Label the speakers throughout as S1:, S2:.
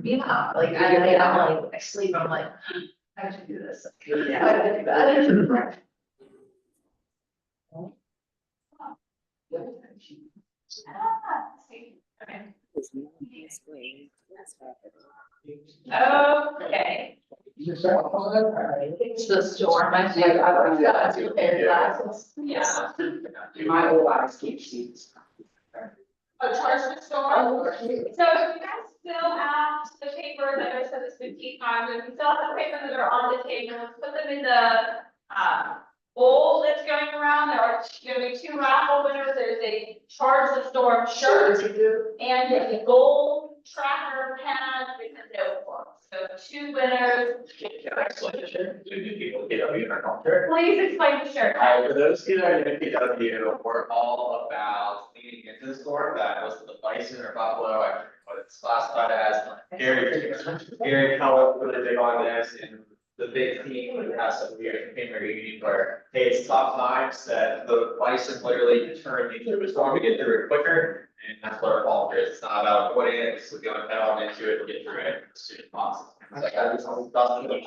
S1: Yeah, like I sleep, I'm like, I should do this. Yeah, I did that. Okay. It's the storm, I think, I forgot to wear glasses. Yeah.
S2: My old eyes keep seats.
S1: A charge the storm. So if you guys still have the papers, I know I said this 15 times, if you still have the papers that are on the table, put them in the, bowl that's going around. There are gonna be 2 raffle winners. There's a charge the storm shirt and a gold tracker pad with a notebook. So 2 winners. Please explain the shirt.
S3: For those who are in PW, we're all about leaning into the store. That was the bison or buffalo, I forget what it's classified as. Gary Keller really big on this, and the big theme of the past several years became very unique where, hey, it's tough times that the bison literally turned into a storm to get through it quicker. And that's what our fault is. It's not about avoiding it, it's going down into it to get through it as soon as possible. It's like, I just always thought that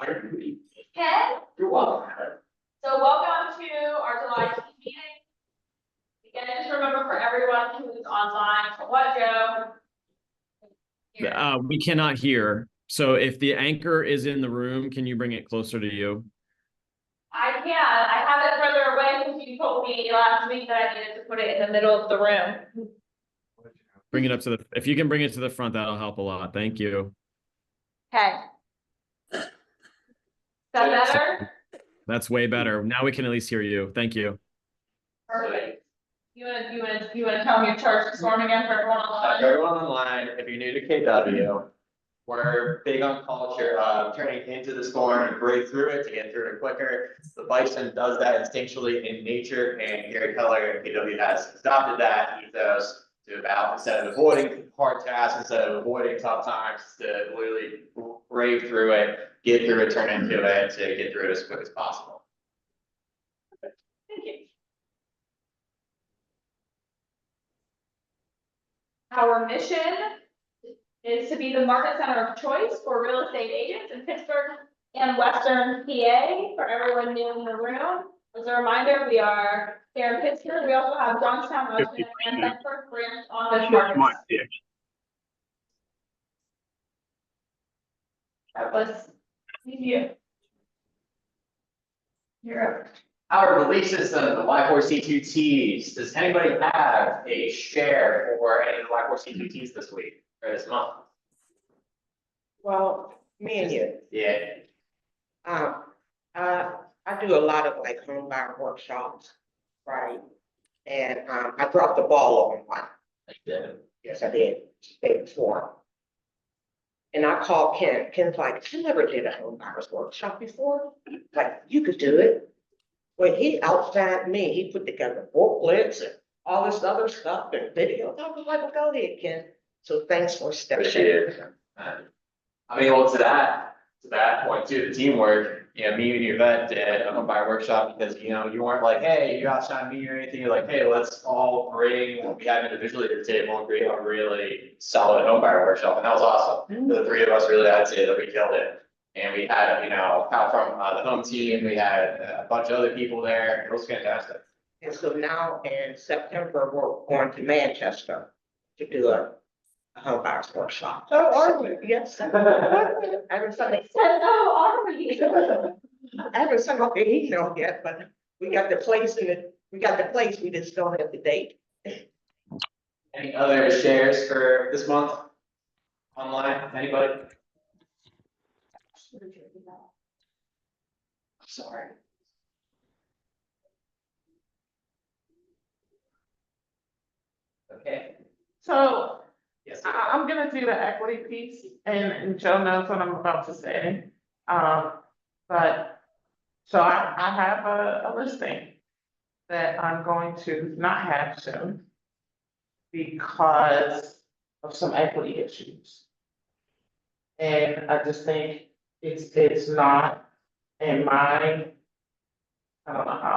S1: Ken,
S3: you're welcome.
S1: so welcome to our July team meeting. Again, just remember for everyone who's online, so what, Joe? Here.
S4: We cannot hear. So if the anchor is in the room, can you bring it closer to you?
S1: I can, I have it further away because you told me last week that I needed to put it in the middle of the room.
S4: Bring it up to the, if you can bring it to the front, that'll help a lot. Thank you.
S1: Okay. Is that better?
S4: That's way better. Now we can at least hear you. Thank you.
S1: Perfect. You wanna tell me your charge this morning again for everyone online?
S3: Everyone online, if you're new to KW, we're big on culture of turning into the storm and break through it to get through it quicker. The bison does that instinctually in nature, and Gary Keller and KW has adopted that ethos to about, instead of avoiding hard tasks, instead of avoiding tough times, to literally brave through it, get through it, turn into it, to get through it as quick as possible.
S1: Thank you. Our mission is to be the market center of choice for real estate agents in Pittsburgh and Western PA. For everyone new in the room, as a reminder, we are here in Pittsburgh. We also have Johnstown, Western, and Bedford branch on this market. That was you. You're up.
S3: Our belief system, the Y4C2Ts, does anybody have a share for any of the Y4C2Ts this week or this month?
S2: Well, me and you,
S3: Yeah.
S2: I do a lot of like home buyer workshops, right? And, I dropped the ball on one. Yes, I did, day before. And I called Ken. Ken's like, I never did a home buyer's workshop before. Like, you could do it. Well, he outshined me. He put together booklets and all this other stuff and videos. I was like, well, go ahead, Ken. So thanks for stepping in.
S3: Appreciate it. I mean, well, to that point too, the teamwork, you know, me and Yvette did a home buyer workshop because, you know, you weren't like, hey, you outshined me or anything. You're like, hey, let's all bring what we have individually to the table and create a really solid home buyer workshop. And that was awesome. The 3 of us really, I'd say that we killed it. And we had, you know, out from the home team, we had a bunch of other people there. It was fantastic.
S2: And so now in September, we're going to Manchester to do a home buyers workshop. Oh, are we? Yes. Every Sunday.
S1: Oh, are we?
S2: I haven't sent out the email yet, but we got the place we just don't have the date.
S3: Any other shares for this month? Online, anybody? Sorry. Okay.
S5: So
S3: Yes.
S5: I'm gonna do the equity piece and Joe knows what I'm about to say. But, so I have a listing that I'm going to not have soon because of some equity issues. And I just think it's not in my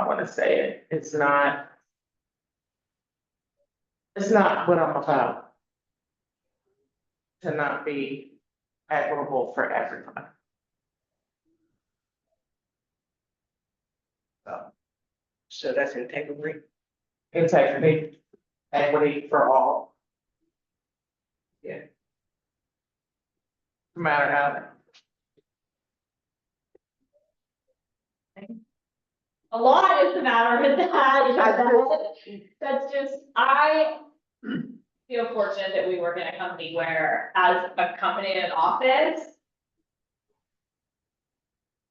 S5: wanna say it, it's not what I'm about. To not be equitable for everyone. So,
S2: So that's integrity.
S5: integrity, equity for all. Yeah. No matter how.
S1: A lot is the matter with that. That's just, I feel fortunate that we work in a company where, as a company in an office,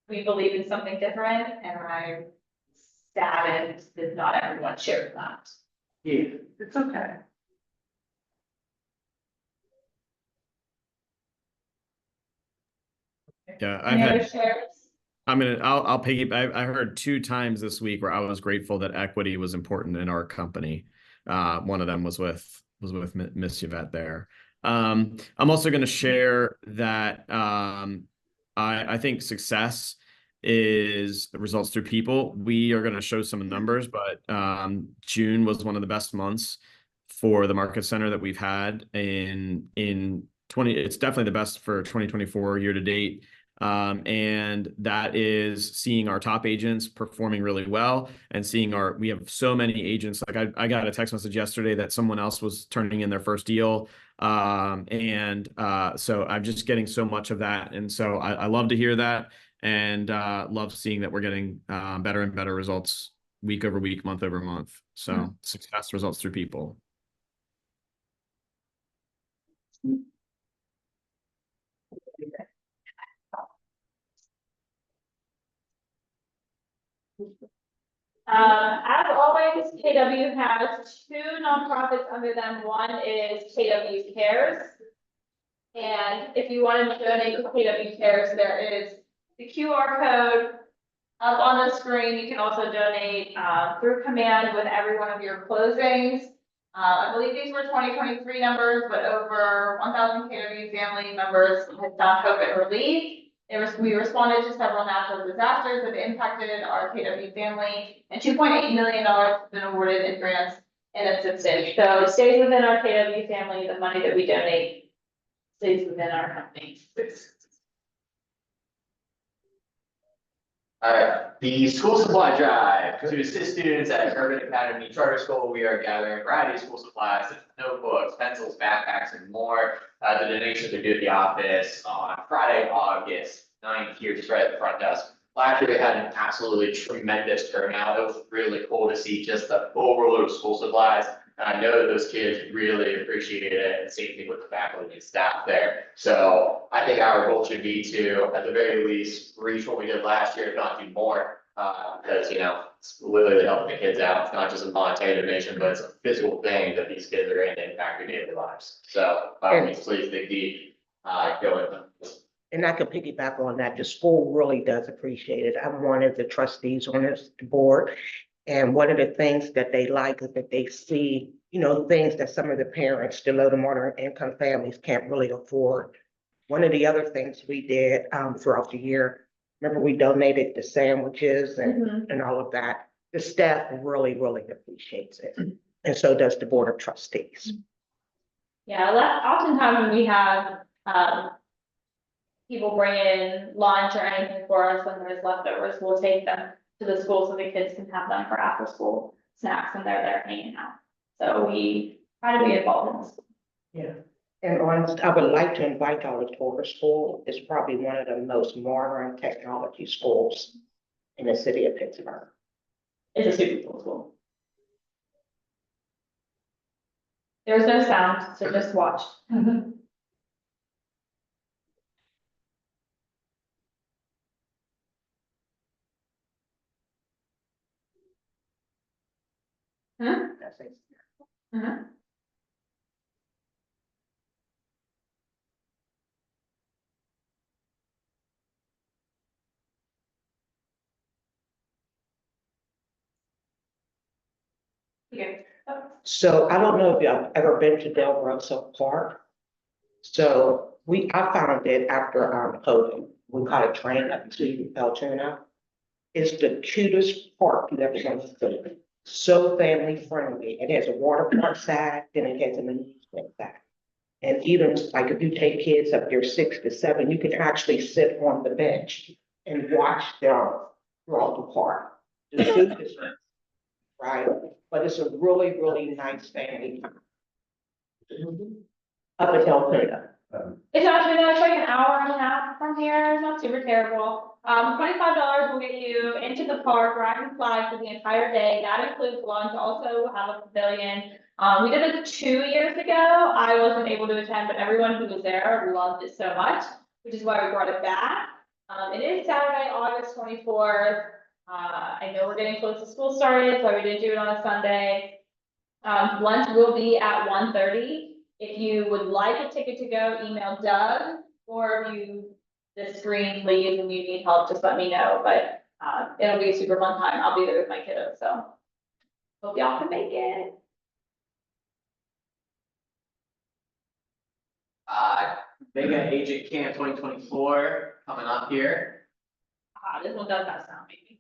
S1: we believe in something different, and I'm saddened that not everyone shares that.
S5: Yeah, it's okay.
S4: Yeah, I've
S1: Any other
S4: had,
S1: shares?
S4: I'll piggyback. I heard 2 times this week where I was grateful that equity was important in our company. One of them was with Miss Yvette there. I'm also going to share that I think success is results through people. We are going to show some numbers, but June was one of the best months for the market center that we've had in 20. It's definitely the best for 2024 year to date. And that is seeing our top agents performing really well and seeing we have so many agents. Like I got a text message yesterday that someone else was turning in their first deal. So I'm just getting so much of that. And so I love to hear that, and love seeing that we're getting better and better results week over week, month over month. So success results through people.
S1: As always, KW has 2 nonprofits under them. One is KW Cares. And if you want to donate to KW Cares, there is the QR code up on the screen. You can also donate through command with every one of your closings. I believe these were 2023 numbers, but over 1,000 KW family members have found hope and relief. We responded to several natural disasters that impacted our KW family, and $2.8 million has been awarded in grants and assistance. So it stays within our KW family. The money that we donate stays within our company.
S3: Alright, the school supply drive to assist students at Urban Academy Charter School. We are gathering a variety of school supplies, such as notebooks, pencils, backpacks, and more. The donations are due at the office on Friday, August 9th, here just right at the front desk. Last year, we had an absolutely tremendous turnout. It was really cool to see just the overload of school supplies. And I know that those kids really appreciated it, and same thing with the faculty and staff there. So I think our goal should be to, at the very least, reach what we did last year, if not do more. Because, you know, it's literally helping the kids out. It's not just a monetary donation, but it's a physical thing that these kids are going to impact their daily lives. So by all means, please dig deep, go with them.
S2: And I could piggyback on that. The school really does appreciate it. I'm one of the trustees on this board. And one of the things that they like is that they see, you know, things that some of the parents, the low to moderate income families can't really afford. One of the other things we did throughout the year, remember we donated the sandwiches and all of that. The staff really, really appreciates it. And so does the Board of Trustees.
S1: Yeah, oftentimes when we have people bring in lunch or anything for us when there's leftovers, we'll take them to the school so the kids can have them for after school snacks when they're there hanging out. So we try to be involved in this.
S2: Yeah. And honest, I would like to invite y'all to Torrey School. It's probably one of the most modern technology schools in the city of Pittsburgh.
S1: It's a super cool school. There's no sound, so just watch.
S2: That's it.
S1: Okay.
S2: So I don't know if y'all ever been to Del Grosso Park. So I found it after COVID. We caught a train up to Altoona. It's the cutest park you've ever gonna see. So family friendly. It has a water park side, then it has an amusement side. And even like if you take kids up there 6 to 7, you can actually sit on the bench and watch them throughout the park. The food is right, but it's a really, really nice family time. Up at Delphina.
S1: It's actually like an hour and a half from here, it's not super terrible. $25 will get you into the park, ride and fly for the entire day, that includes lunch, also we'll have a pavilion. We did it 2 years ago, I wasn't able to attend, but everyone who was there loved it so much, which is why we brought it back. It is Saturday, August 24th. I know we're getting close to school started, so we didn't do it on a Sunday. Lunch will be at 1:30. If you would like a ticket to go, email Doug, or if the screen leaves and you need help, just let me know, but, it'll be a super fun time, I'll be there with my kiddos, so. Hope y'all can make it.
S3: Mega Agent Camp 2024 coming up here.
S1: This one does have sound, maybe.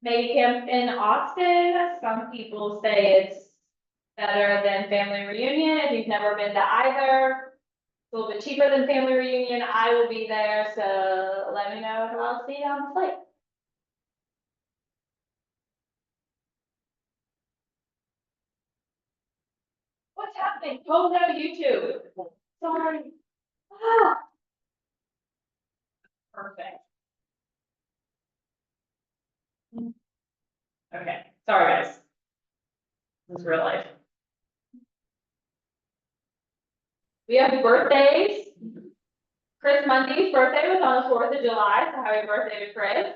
S1: Maybe camp in Austin, some people say it's better than family reunion, if you've never been to either. It's a little bit cheaper than family reunion, I will be there, so let me know if I'll see you on the flight. What's happening? Oh no, YouTube. Sorry. Ah. Perfect. Okay, sorry guys. This is real life. We have birthdays. Chris Mundy's birthday was on the 4th of July, so happy birthday to Chris.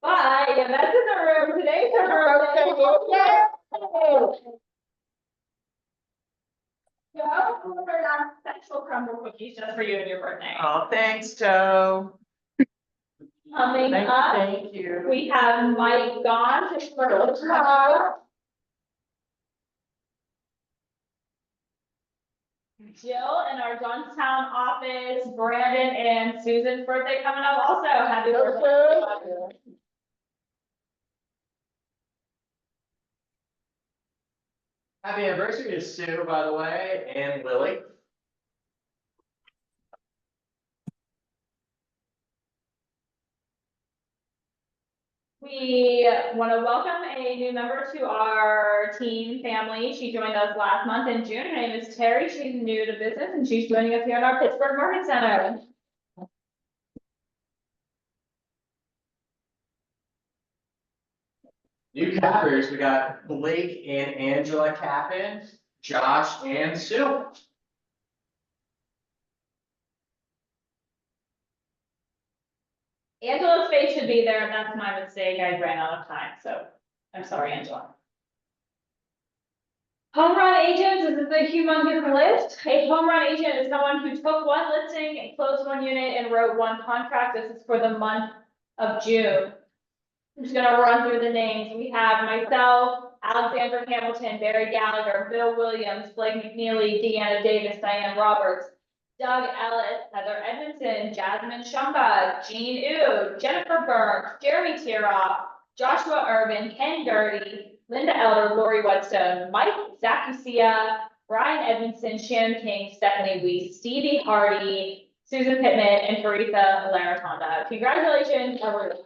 S1: But Yvette's in the room, today's her birthday. Yay! Joe, we're on special crumble cookies just for you and your birthday.
S5: Oh, thanks, Joe.
S1: Coming up,
S5: Thank you.
S1: we have Mike gone to tomorrow. Jill in our Johnstown office, Brandon and Susan's birthday coming up also. Happy birthday.
S3: Happy anniversary to Sue, by the way, and Lily.
S1: We want to welcome a new member to our team family. She joined us last month in June. Her name is Terry. She's new to business and she's joining us here at our Pittsburgh Market Center.
S3: New cappers, we got Blake and Angela Cappin, Josh and Sue.
S1: Angela's face should be there, and that's my mistake. I ran out of time, so I'm sorry, Angela. Home run agents, this is a humongous list. A home run agent is someone who took one listing and closed one unit and wrote one contract. This is for the month of June. I'm just gonna run through the names. We have myself, Alexander Hamilton, Barry Gallagher, Bill Williams, Blake McNeely, Deanna Davis, Diane Roberts, Doug Ellis, Heather Edmondson, Jasmine Shumba, Jean Ew, Jennifer Burns, Jeremy Tiroff, Joshua Urban, Ken Dirty, Linda Elder, Lori Whetstone, Mike Zakusia, Brian Edmondson, Shannon King, Stephanie Weiss, Stevie Hardy, Susan Pittman, and Teresa Laratonda. Congratulations, everyone.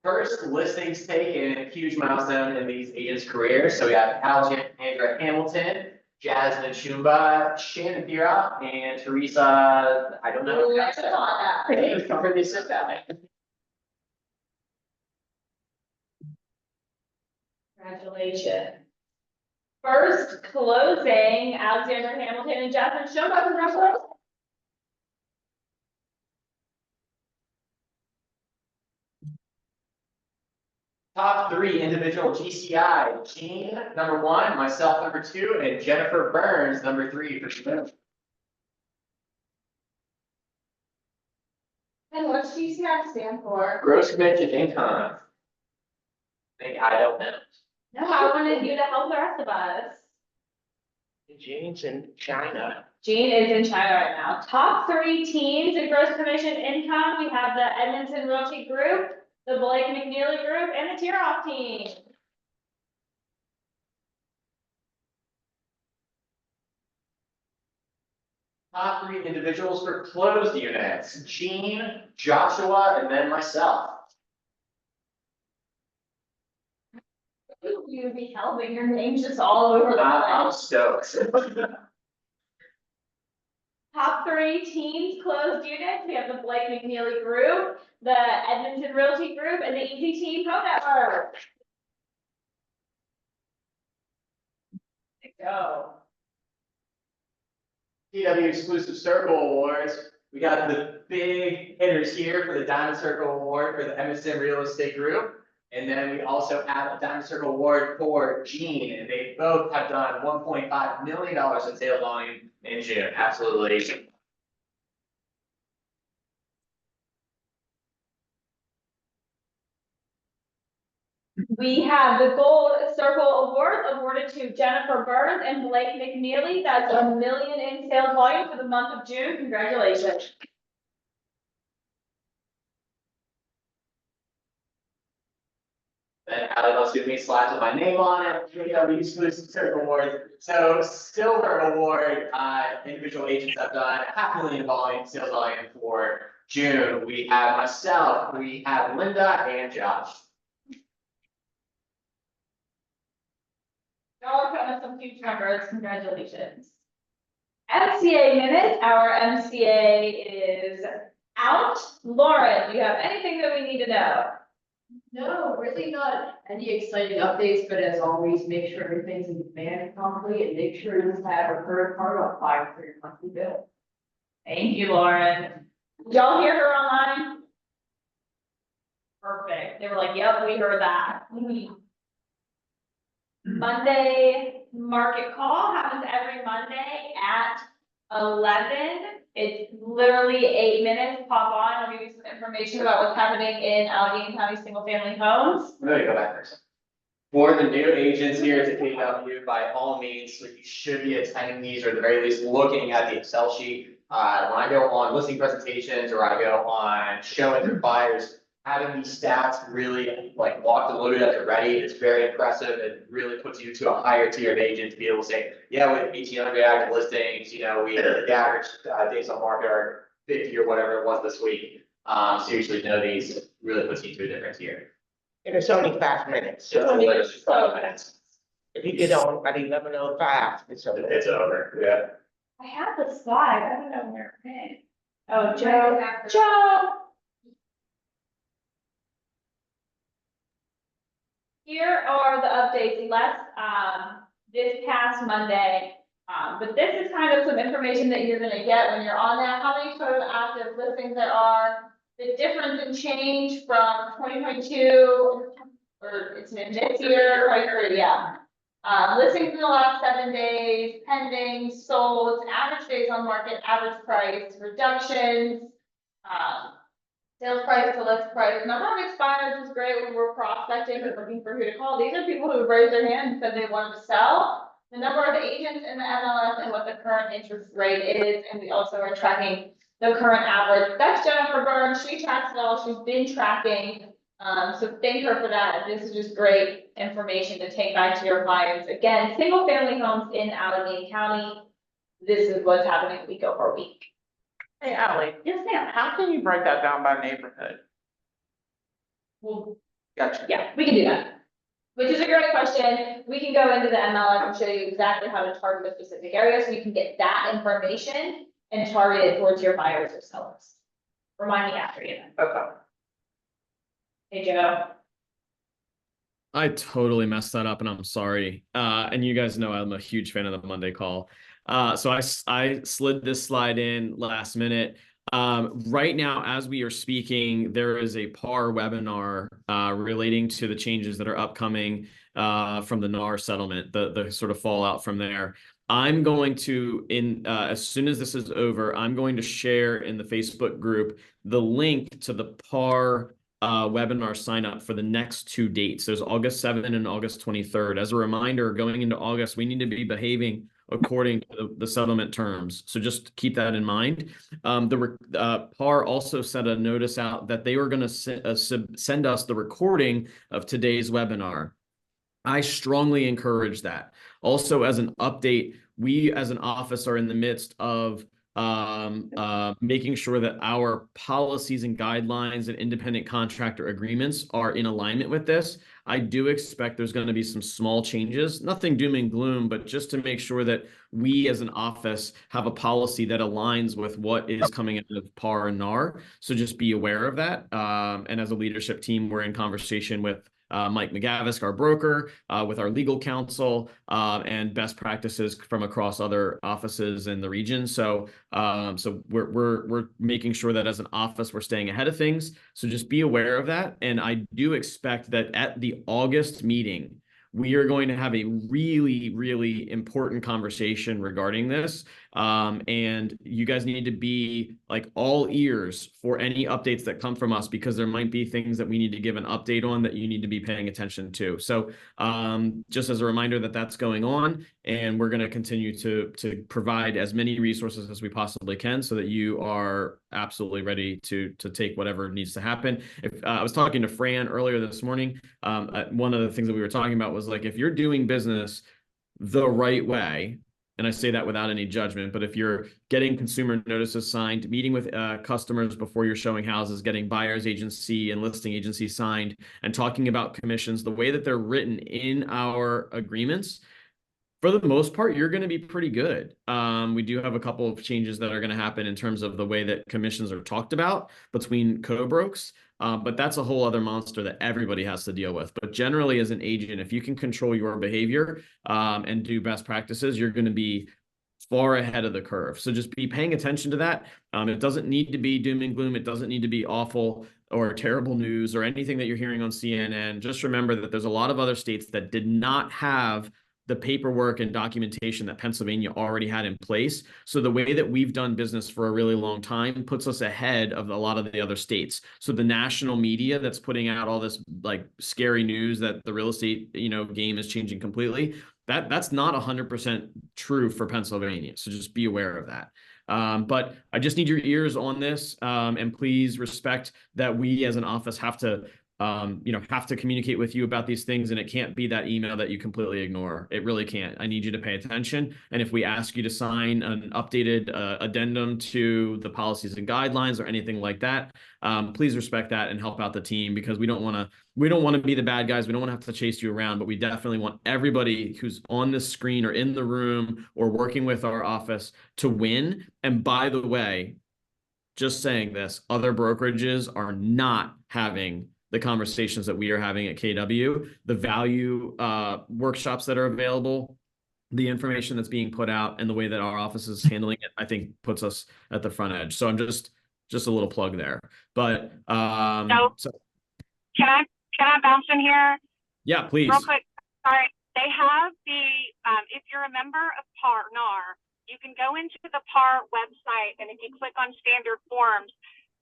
S3: First listings taken, huge milestone in these agents' careers. So we got Alexandra Hamilton, Jasmine Shumba, Shannon Thira, and Teresa, I don't know.
S1: Laratonda.
S3: Thanks for this sit down.
S1: Congratulations. First closing, Alexander Hamilton and Jasmine Shumba, congratulations.
S3: Top 3 individual GCI, Jean, number 1, myself, number 2, and Jennifer Burns, number 3 for Smith.
S1: And what's GCI stand for?
S3: Gross commission income. I don't know.
S1: No, I wanted you to help the rest of us.
S2: Jeans in China.
S1: Jean is in China right now. Top 3 teams in gross commission income, we have the Edmonton Realty Group, the Blake McNeely Group, and the Tier-Off team.
S3: Top 3 individuals for closed units, Jean, Joshua, and then myself.
S1: You'd be helping, your name's just all over the
S3: I'm
S1: place.
S3: stoked.
S1: Top 3 teams closed units, we have the Blake McNeely Group, the Edmonton Realty Group, and the Easy Team Home Network. Go.
S3: TW Exclusive Circle Awards. We got the big hitters here for the Diamond Circle Award for the Emerson Real Estate Group. And then we also have a Diamond Circle Award for Jean, and they both have done $1.5 million in sales volume in June. Absolutely.
S1: We have the Gold Circle Award awarded to Jennifer Burns and Blake McNeely. That's $1 million in sales volume for the month of June. Congratulations.
S3: Then Ally Loves Give Me slides with my name on it, TW Exclusive Circle Award. So Silver Award, individual agents have done $500,000 volume, sales volume for June. We have myself, we have Linda and Josh.
S1: Y'all are putting up some huge numbers. Congratulations. MCA minute. Our MCA is out. Lauren, do you have anything that we need to know?
S6: No, really not any exciting updates, but as always, make sure everything's in demand promptly and make sure you have a current part on file for your monthly bill.
S1: Thank you, Lauren. Did y'all hear her online? Perfect. They were like, yep, we heard that. Monday market call happens every Monday at 11. It's literally 8 minutes. Pop on. I'll give you some information about what's happening in Allegheny County single family homes.
S3: I'm gonna go back there. For the new agents here at KW, by all means, so you should be attending these, or at the very least, looking at the Excel sheet. When I go on listing presentations, or I go on showing their buyers, having these stats really like locked and loaded up and ready, it's very impressive. It really puts you to a higher tier of agent to be able to say, yeah, we have 1,800 active listings, you know, the average days on market are 50 or whatever it was this week. So you usually know these, really puts you to a different tier.
S2: And it's only 5 minutes.
S3: So it's literally 5 minutes.
S2: If you get on at 11:05, it's over.
S3: It's over, yeah.
S1: I have the slide. I don't know where it went. Oh, Joe. Here are the updates left, this past Monday. But this is kind of some information that you're gonna get when you're on that, how many total active listings there are, the difference in change from 2022, or it's in this year, right, yeah. Listings in the last 7 days, pending, sold, average days on market, average price, reductions, sales price to list price. Number of expireds is great when we're prospecting and looking for who to call. These are people who have raised their hand and said they wanted to sell. The number of agents in the MLS and what the current interest rate is, and we also are tracking the current average. That's Jennifer Burns. She tracks it all. She's been tracking. So thank her for that. This is just great information to take back to your clients. Again, single family homes in Allegheny County. This is what's happening week over week.
S5: Hey, Ally.
S1: Yes, ma'am.
S5: How can you break that down by neighborhood?
S1: Well,
S5: Gotcha.
S1: yeah, we can do that. Which is a great question. We can go into the MLS and show you exactly how to target a specific area, so you can get that information and target it towards your buyers or sellers. Remind me after you.
S5: Okay.
S1: Hey, Joe.
S4: I totally messed that up and I'm sorry. And you guys know I'm a huge fan of the Monday call. So I slid this slide in last minute. Right now, as we are speaking, there is a PAR webinar relating to the changes that are upcoming from the NAR settlement, the sort of fallout from there. I'm going to, as soon as this is over, I'm going to share in the Facebook group the link to the PAR webinar sign up for the next 2 dates. There's August 7th and August 23rd. As a reminder, going into August, we need to be behaving according to the settlement terms. So just keep that in mind. PAR also sent a notice out that they were going to send us the recording of today's webinar. I strongly encourage that. Also, as an update, we as an office are in the midst of making sure that our policies and guidelines and independent contractor agreements are in alignment with this. I do expect there's going to be some small changes, nothing doom and gloom, but just to make sure that we as an office have a policy that aligns with what is coming out of PAR and NAR. So just be aware of that. And as a leadership team, we're in conversation with Mike McGavisk, our broker, with our legal counsel, and best practices from across other offices in the region. So, so we're making sure that as an office we're staying ahead of things. So just be aware of that. And I do expect that at the August meeting, we are going to have a really, really important conversation regarding this. And you guys need to be like all ears for any updates that come from us, because there might be things that we need to give an update on that you need to be paying attention to. So just as a reminder that that's going on, and we're going to continue to provide as many resources as we possibly can so that you are absolutely ready to take whatever needs to happen. If I was talking to Fran earlier this morning, one of the things that we were talking about was like, if you're doing business the right way, and I say that without any judgment, but if you're getting consumer notices signed, meeting with customers before you're showing houses, getting buyer's agency and listing agency signed, and talking about commissions, the way that they're written in our agreements, for the most part, you're going to be pretty good. We do have a couple of changes that are going to happen in terms of the way that commissions are talked about between co-brokes. But that's a whole other monster that everybody has to deal with. But generally, as an agent, if you can control your behavior and do best practices, you're going to be far ahead of the curve. So just be paying attention to that. It doesn't need to be doom and gloom. It doesn't need to be awful or terrible news or anything that you're hearing on CNN. Just remember that there's a lot of other states that did not have the paperwork and documentation that Pennsylvania already had in place. So the way that we've done business for a really long time puts us ahead of a lot of the other states. So the national media that's putting out all this like scary news that the real estate, game is changing completely, that's not 100% true for Pennsylvania. So just be aware of that. But I just need your ears on this, and please respect that we as an office have to communicate with you about these things, and it can't be that email that you completely ignore. It really can't. I need you to pay attention. And if we ask you to sign an updated addendum to the policies and guidelines or anything like that, please respect that and help out the team, because we don't want to be the bad guys. We don't want to have to chase you around, but we definitely want everybody who's on the screen or in the room or working with our office to win. And by the way, just saying this, other brokerages are not having the conversations that we are having at KW, the value workshops that are available, the information that's being put out, and the way that our office is handling it, I think puts us at the front edge. So I'm just a little plug there. But so
S7: can I bounce in here?
S4: Yeah, please.
S7: Real quick. Sorry. They have the if you're a member of NAR, you can go into the PAR website, and if you click on standard forms,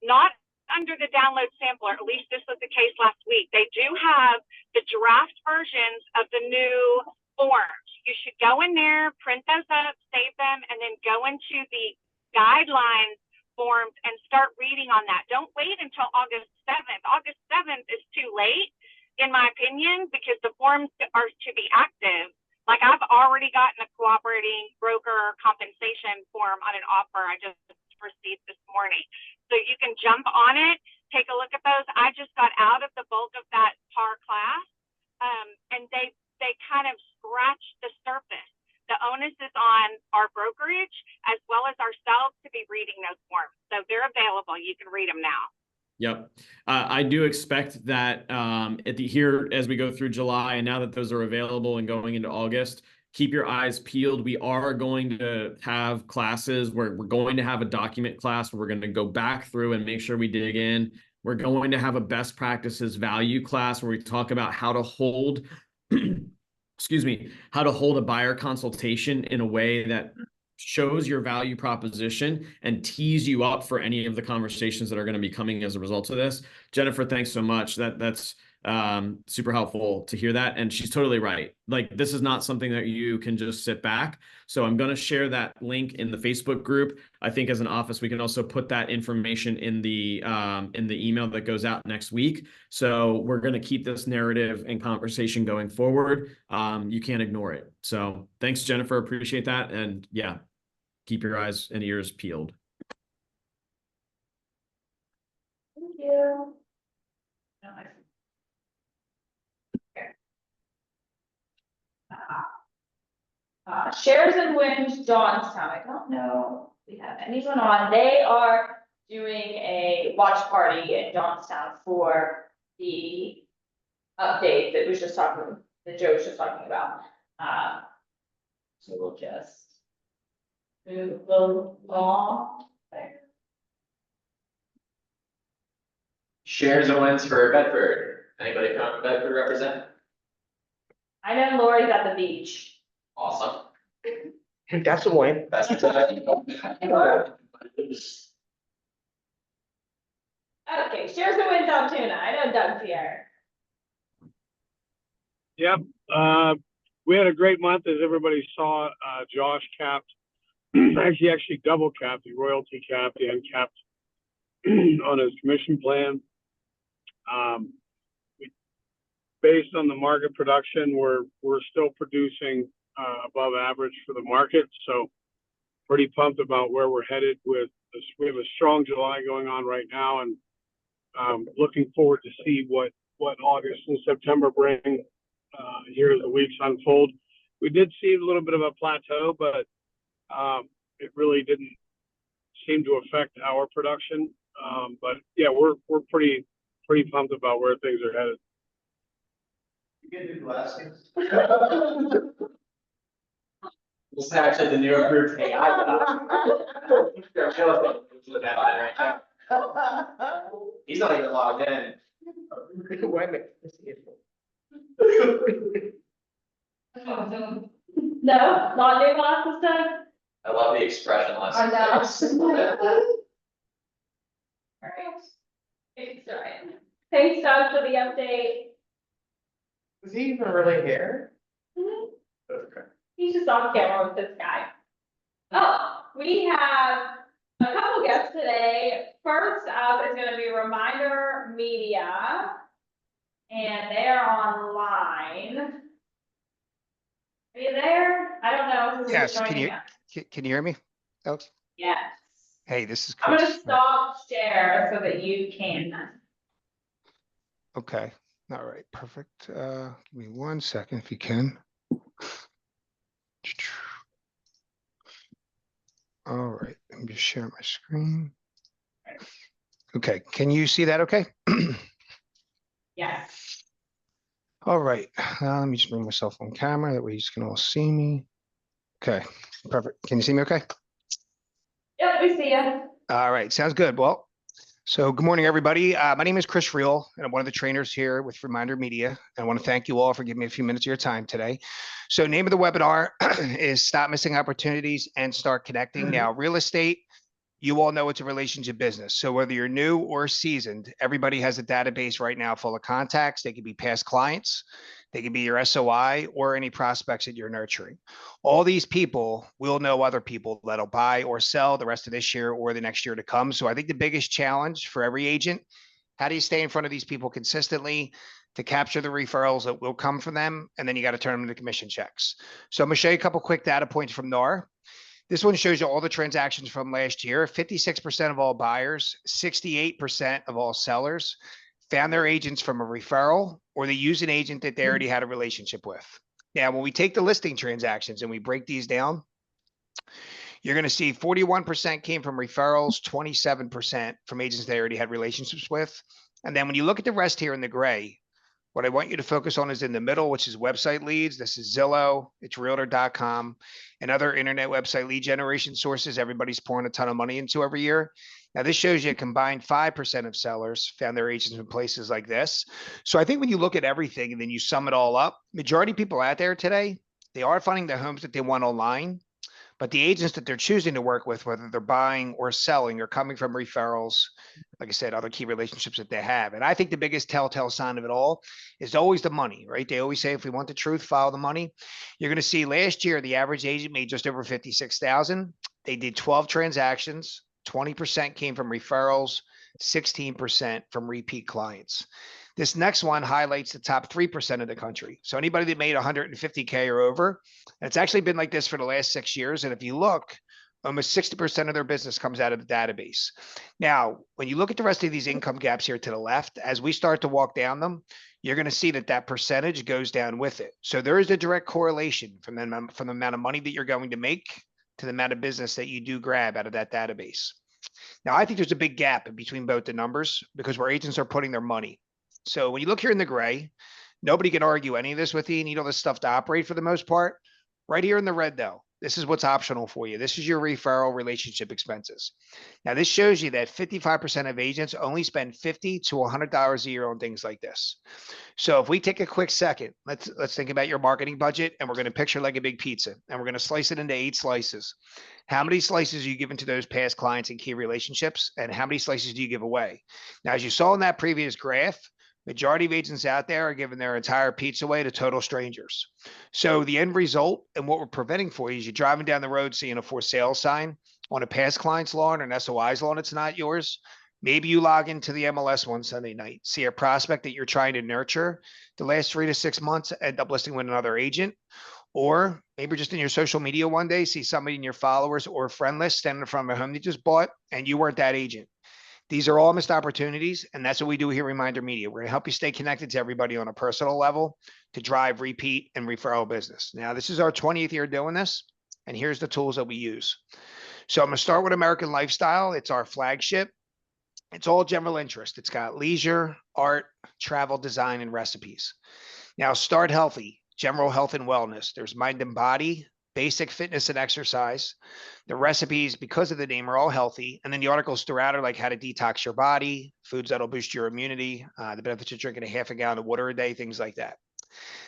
S7: not under the download sampler, at least this was the case last week, they do have the draft versions of the new forms. You should go in there, print those up, save them, and then go into the guidelines forms and start reading on that. Don't wait until August 7th. August 7th is too late, in my opinion, because the forms are to be active. Like, I've already gotten a cooperating broker compensation form on an offer I just received this morning. So you can jump on it, take a look at those. I just got out of the bulk of that PAR class, and they kind of scratched the surface. The onus is on our brokerage as well as ourselves to be reading those forms. So they're available. You can read them now.
S4: Yep. I do expect that here as we go through July, and now that those are available and going into August, keep your eyes peeled. We are going to have classes where we're going to have a document class where we're going to go back through and make sure we dig in. We're going to have a best practices value class where we talk about how to hold, excuse me, how to hold a buyer consultation in a way that shows your value proposition and tees you up for any of the conversations that are going to be coming as a result of this. Jennifer, thanks so much. That's super helpful to hear that. And she's totally right. Like, this is not something that you can just sit back. So I'm going to share that link in the Facebook group. I think as an office, we can also put that information in the email that goes out next week. So we're going to keep this narrative and conversation going forward. You can't ignore it. So thanks, Jennifer. Appreciate that. And yeah, keep your eyes and ears peeled.
S1: Thank you. Shares and Wins Johnstown, I don't know if we have anyone on, they are doing a watch party in Johnstown for the update that Joe was just talking about. So we'll just move along there.
S3: Shares and Wins for Bedford. Anybody from Bedford represent?
S1: I know Lori's at the beach.
S3: Awesome.
S2: That's a win.
S3: That's
S1: Okay, Shares and Wins Altoona, I know Doug's here.
S8: Yep, we had a great month, as everybody saw. Josh capped, actually double capped, he royalty capped and capped on his commission plan. Based on the market production, we're still producing above average for the market, so pretty pumped about where we're headed with this. We have a strong July going on right now, and looking forward to see what August and September bring here as the weeks unfold. We did see a little bit of a plateau, but it really didn't seem to affect our production. But yeah, we're pretty pumped about where things are headed.
S3: You get new glasses. This is actually the new approved AI glasses. He's not even logged in.
S2: Wait a minute. Let's see it.
S1: No, not new glasses, Doug?
S3: I love the expressionless.
S1: I know. Alright. Thanks, Ryan. Thanks, Doug, for the update.
S5: Is he even really here?
S1: He's just on camera with this guy. Oh, we have a couple guests today. First up is gonna be Reminder Media. And they're online. Are you there? I don't know who's
S9: Yes, can
S1: joining
S9: you,
S1: us.
S9: can you hear me, Alex?
S1: Yes.
S9: Hey, this is
S1: I'm gonna
S9: Chris.
S1: stop share so that you can.
S9: Okay, all right, perfect. Give me 1 second if you can. All right, let me just share my screen. Okay, can you see that okay?
S1: Yes.
S9: All right, let me just bring myself on camera, that way you can all see me. Okay, perfect. Can you see me okay?
S1: Yep, we see you.
S9: All right, sounds good. Well, so good morning, everybody. My name is Chris Reel, and I'm one of the trainers here with Reminder Media. And I want to thank you all for giving me a few minutes of your time today. So name of the webinar is Stop Missing Opportunities and Start Connecting. Now, real estate, you all know it's a relationship business. So whether you're new or seasoned, everybody has a database right now full of contacts. They could be past clients, they could be your SOI, or any prospects that you're nurturing. All these people will know other people that'll buy or sell the rest of this year or the next year to come. So I think the biggest challenge for every agent, how do you stay in front of these people consistently to capture the referrals that will come from them? And then you got to turn them into commission checks. So I'm gonna show you a couple quick data points from NAR. This one shows you all the transactions from last year. 56% of all buyers, 68% of all sellers found their agents from a referral, or they use an agent that they already had a relationship with. Now, when we take the listing transactions and we break these down, you're going to see 41% came from referrals, 27% from agents they already had relationships with. And then when you look at the rest here in the gray, What I want you to focus on is in the middle, which is website leads. This is Zillow, it's Realtor.com, and other internet website lead generation sources everybody's pouring a ton of money into every year. Now, this shows you a combined 5% of sellers found their agents in places like this. So I think when you look at everything and then you sum it all up, majority of people out there today, they are finding the homes that they want online. But the agents that they're choosing to work with, whether they're buying or selling, are coming from referrals, like I said, other key relationships that they have. And I think the biggest telltale sign of it all is always the money, right? They always say, if we want the truth, follow the money. You're going to see last year, the average agent made just over 56,000. They did 12 transactions. 20% came from referrals, 16% from repeat clients. This next one highlights the top 3% of the country. So anybody that made 150K or over, and it's actually been like this for the last 6 years. And if you look, almost 60% of their business comes out of the database. Now, when you look at the rest of these income gaps here to the left, as we start to walk down them, you're going to see that that percentage goes down with it. So there is a direct correlation from the amount of money that you're going to make to the amount of business that you do grab out of that database. Now, I think there's a big gap between both the numbers because where agents are putting their money. So when you look here in the gray, nobody can argue any of this with you. You need all this stuff to operate for the most part. Right here in the red, though, this is what's optional for you. This is your referral relationship expenses. Now, this shows you that 55% of agents only spend $50 to $100 a year on things like this. So if we take a quick second, let's think about your marketing budget, and we're going to picture like a big pizza, and we're going to slice it into 8 slices. How many slices are you giving to those past clients and key relationships, and how many slices do you give away? Now, as you saw in that previous graph, majority of agents out there are giving their entire pizza away to total strangers. So the end result and what we're preventing for you is you're driving down the road seeing a for sale sign on a past client's lawn or an SOI's lawn, it's not yours. Maybe you log into the MLS one Sunday night, see a prospect that you're trying to nurture the last 3 to 6 months, end up listing with another agent. Or maybe just in your social media one day, see somebody in your followers or friend list standing in front of a home they just bought and you weren't that agent. These are all missed opportunities, and that's what we do here at Reminder Media. We're going to help you stay connected to everybody on a personal level to drive repeat and referral business. Now, this is our 20th year doing this, and here's the tools that we use. So I'm going to start with American Lifestyle. It's our flagship. It's all general interest. It's got leisure, art, travel, design, and recipes. Now, Start Healthy, general health and wellness. There's mind and body, basic fitness and exercise. The recipes, because of the name, are all healthy. And then the articles throughout are like how to detox your body, foods that'll boost your immunity, the benefits of drinking a half a gallon of water a day, things like that.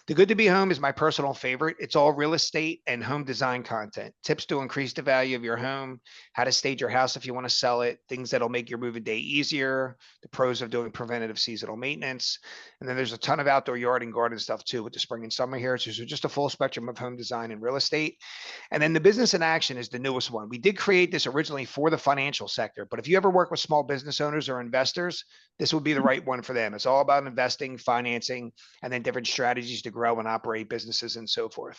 S9: The Good to Be Home is my personal favorite. It's all real estate and home design content. Tips to increase the value of your home, how to stage your house if you want to sell it, things that'll make your move-in day easier, the pros of doing preventative seasonal maintenance. And then there's a ton of outdoor yard and garden stuff too with the spring and summer here. So just a full spectrum of home design and real estate. And then the Business in Action is the newest one. We did create this originally for the financial sector, but if you ever work with small business owners or investors, this would be the right one for them. It's all about investing, financing, and then different strategies to grow and operate businesses and so forth.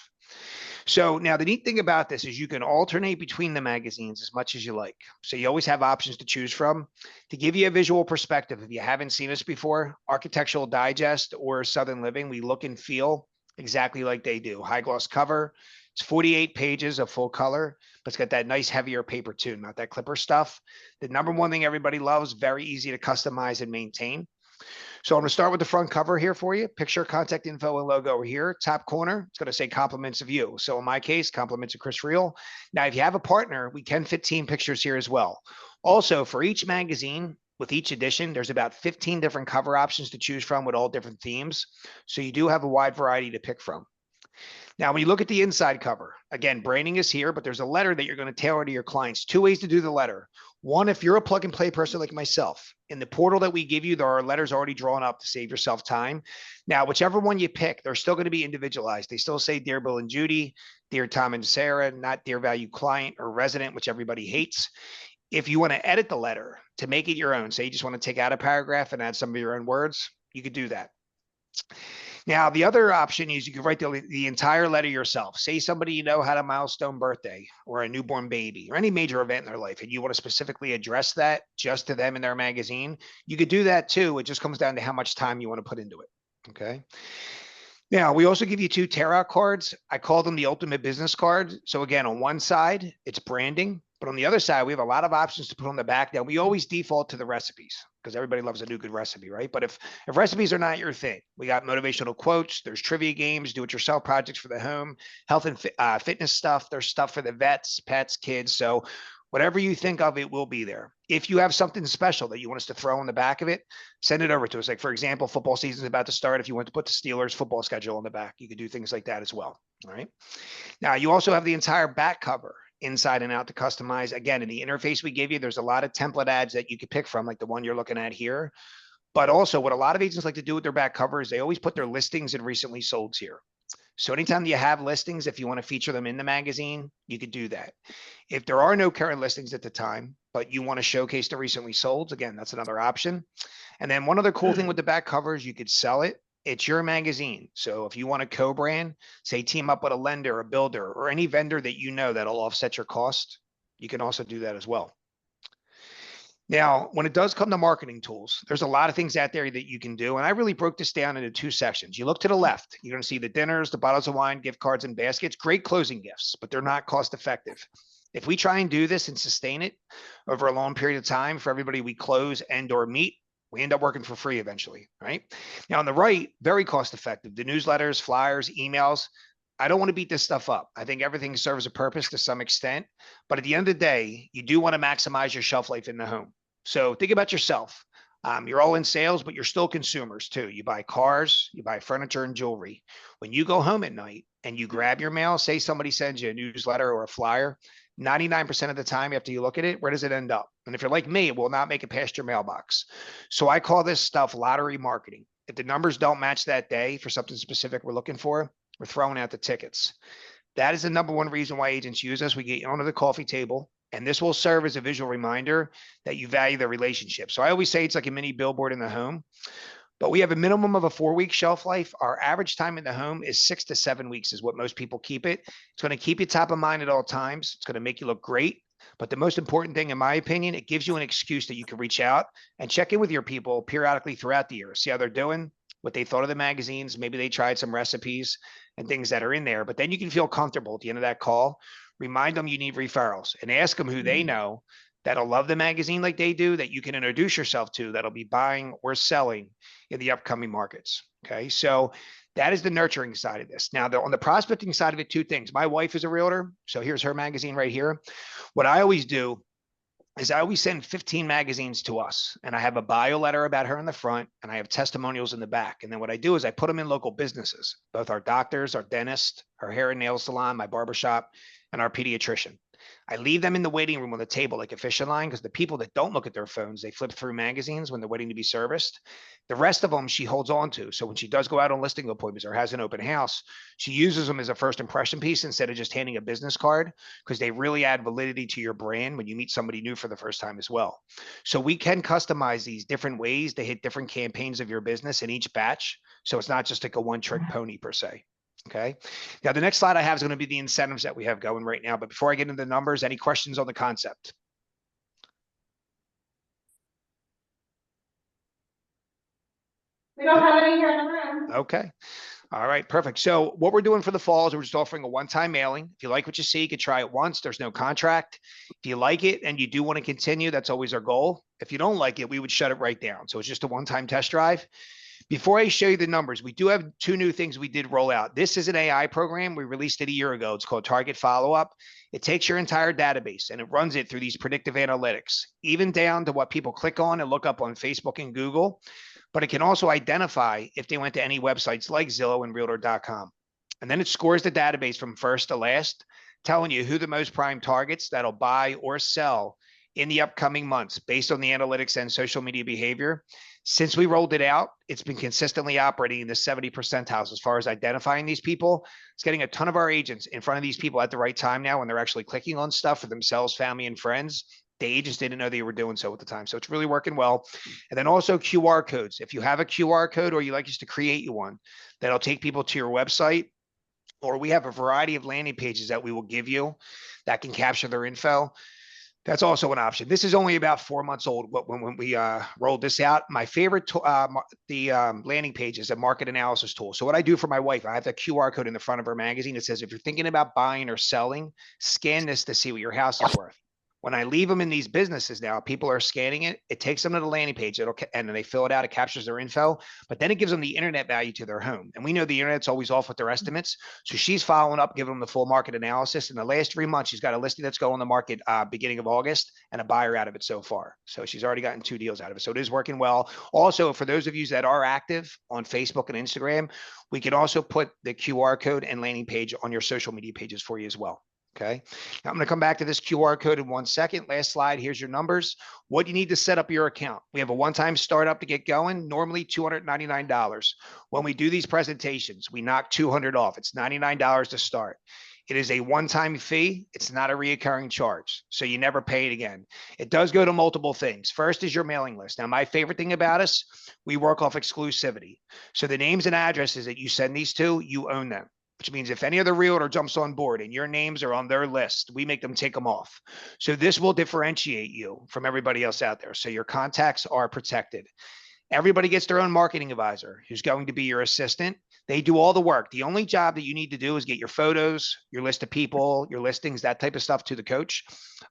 S9: So now the neat thing about this is you can alternate between the magazines as much as you like. So you always have options to choose from. To give you a visual perspective, if you haven't seen us before, Architectural Digest or Southern Living, we look and feel exactly like they do. High gloss cover. It's 48 pages of full color, but it's got that nice heavier paper too, not that clipper stuff. The number one thing everybody loves, very easy to customize and maintain. So I'm going to start with the front cover here for you. Picture, contact info, and logo over here. Top corner, it's going to say compliments of you. So in my case, compliments of Chris Real. Now, if you have a partner, we can fit team pictures here as well. Also, for each magazine, with each edition, there's about 15 different cover options to choose from with all different themes. So you do have a wide variety to pick from. Now, when you look at the inside cover, again, branding is here, but there's a letter that you're going to tailor to your clients. 2 ways to do the letter. One, if you're a plug and play person like myself, in the portal that we give you, there are letters already drawn up to save yourself time. Now, whichever one you pick, they're still going to be individualized. They still say Dear Bill and Judy, Dear Tom and Sarah, not Dear Value Client or Resident, which everybody hates. If you want to edit the letter to make it your own, say you just want to take out a paragraph and add some of your own words, you could do that. Now, the other option is you can write the entire letter yourself. Say somebody you know had a milestone birthday or a newborn baby or any major event in their life, and you want to specifically address that just to them in their magazine. You could do that too. It just comes down to how much time you want to put into it. Okay. Now, we also give you 2 tarot cards. I call them the ultimate business card. So again, on one side, it's branding. But on the other side, we have a lot of options to put on the back. Now, we always default to the recipes because everybody loves a new good recipe, right? But if recipes are not your thing, we got motivational quotes, there's trivia games, do-it-yourself projects for the home, health and fitness stuff. There's stuff for the vets, pets, kids. So whatever you think of, it will be there. If you have something special that you want us to throw on the back of it, send it over to us. Like, for example, football season is about to start. If you want to put the Steelers football schedule on the back, you could do things like that as well. All right. Now, you also have the entire back cover inside and out to customize. Again, in the interface we gave you, there's a lot of template ads that you could pick from, like the one you're looking at here. But also what a lot of agents like to do with their back cover is they always put their listings and recently solds here. So anytime you have listings, if you want to feature them in the magazine, you could do that. If there are no current listings at the time, but you want to showcase the recently solds, again, that's another option. And then one other cool thing with the back cover is you could sell it. It's your magazine. So if you want to co-brand, say team up with a lender, a builder, or any vendor that you know that'll offset your cost, you can also do that as well. Now, when it does come to marketing tools, there's a lot of things out there that you can do. And I really broke this down into 2 sections. You look to the left, you're going to see the dinners, the bottles of wine, gift cards, and baskets. Great closing gifts, but they're not cost effective. If we try and do this and sustain it over a long period of time for everybody we close and or meet, we end up working for free eventually, right? Now on the right, very cost effective. The newsletters, flyers, emails. I don't want to beat this stuff up. I think everything serves a purpose to some extent, but at the end of the day, you do want to maximize your shelf life in the home. So think about yourself. You're all in sales, but you're still consumers too. You buy cars, you buy furniture and jewelry. When you go home at night and you grab your mail, say somebody sends you a newsletter or a flyer, 99% of the time after you look at it, where does it end up? And if you're like me, it will not make it past your mailbox. So I call this stuff lottery marketing. If the numbers don't match that day for something specific we're looking for, we're throwing out the tickets. That is the number one reason why agents use us. We get you onto the coffee table, and this will serve as a visual reminder that you value the relationship. So I always say it's like a mini billboard in the home, but we have a minimum of a 4-week shelf life. Our average time in the home is 6 to 7 weeks is what most people keep it. It's going to keep you top of mind at all times. It's going to make you look great. But the most important thing, in my opinion, it gives you an excuse that you can reach out and check in with your people periodically throughout the year. See how they're doing, what they thought of the magazines. Maybe they tried some recipes and things that are in there. But then you can feel comfortable at the end of that call. Remind them you need referrals and ask them who they know that'll love the magazine like they do, that you can introduce yourself to, that'll be buying or selling in the upcoming markets. Okay. So that is the nurturing side of this. Now, on the prospecting side of it, 2 things. My wife is a realtor. So here's her magazine right here. What I always do is I always send 15 magazines to us, and I have a bio letter about her in the front, and I have testimonials in the back. And then what I do is I put them in local businesses, both our doctors, our dentist, our hair and nail salon, my barbershop, and our pediatrician. I leave them in the waiting room on the table like a fishing line, because the people that don't look at their phones, they flip through magazines when they're waiting to be serviced. The rest of them she holds on to. So when she does go out on listing appointments or has an open house, she uses them as a first impression piece instead of just handing a business card, because they really add validity to your brand when you meet somebody new for the first time as well. So we can customize these different ways to hit different campaigns of your business in each batch. So it's not just like a one-trick pony per se. Okay. Now, the next slide I have is going to be the incentives that we have going right now. But before I get into the numbers, any questions on the concept?
S1: We don't have any here in the room.
S9: Okay. All right, perfect. So what we're doing for the fall is we're just offering a one-time mailing. If you like what you see, you could try it once. There's no contract. If you like it and you do want to continue, that's always our goal. If you don't like it, we would shut it right down. So it's just a one-time test drive. Before I show you the numbers, we do have 2 new things we did roll out. This is an AI program. We released it a year ago. It's called Target Follow-Up. It takes your entire database and it runs it through these predictive analytics, even down to what people click on and look up on Facebook and Google. But it can also identify if they went to any websites like Zillow and Realtor.com. And then it scores the database from first to last, telling you who the most prime targets that'll buy or sell in the upcoming months based on the analytics and social media behavior. Since we rolled it out, it's been consistently operating in the 70 percentiles as far as identifying these people. It's getting a ton of our agents in front of these people at the right time now when they're actually clicking on stuff for themselves, family, and friends. The agents didn't know they were doing so at the time. So it's really working well. And then also QR codes. If you have a QR code or you like us to create you one, that'll take people to your website, or we have a variety of landing pages that we will give you that can capture their info. That's also an option. This is only about 4 months old when we rolled this out. My favorite, landing page is a market analysis tool. So what I do for my wife, I have the QR code in the front of her magazine. It says, if you're thinking about buying or selling, scan this to see what your house is worth. When I leave them in these businesses now, people are scanning it. It takes them to the landing page. And then they fill it out. It captures their info, but then it gives them the internet value to their home. And we know the internet's always off with their estimates. So she's following up, giving them the full market analysis. In the last 3 months, she's got a listing that's going on the market beginning of August and a buyer out of it so far. So she's already gotten 2 deals out of it. So it is working well. Also, for those of you that are active on Facebook and Instagram, we can also put the QR code and landing page on your social media pages for you as well. Okay, now I'm going to come back to this QR code in 1 second. Last slide. Here's your numbers. What you need to set up your account. We have a one-time startup to get going, normally $299. When we do these presentations, we knock $200 off. It's $99 to start. It is a one-time fee. It's not a reoccurring charge, so you never pay it again. It does go to multiple things. First is your mailing list. Now, my favorite thing about us, we work off exclusivity. So the names and addresses that you send these to, you own them. Which means if any other realtor jumps on board and your names are on their list, we make them take them off. So this will differentiate you from everybody else out there. So your contacts are protected. Everybody gets their own marketing advisor who's going to be your assistant. They do all the work. The only job that you need to do is get your photos, your list of people, your listings, that type of stuff to the coach.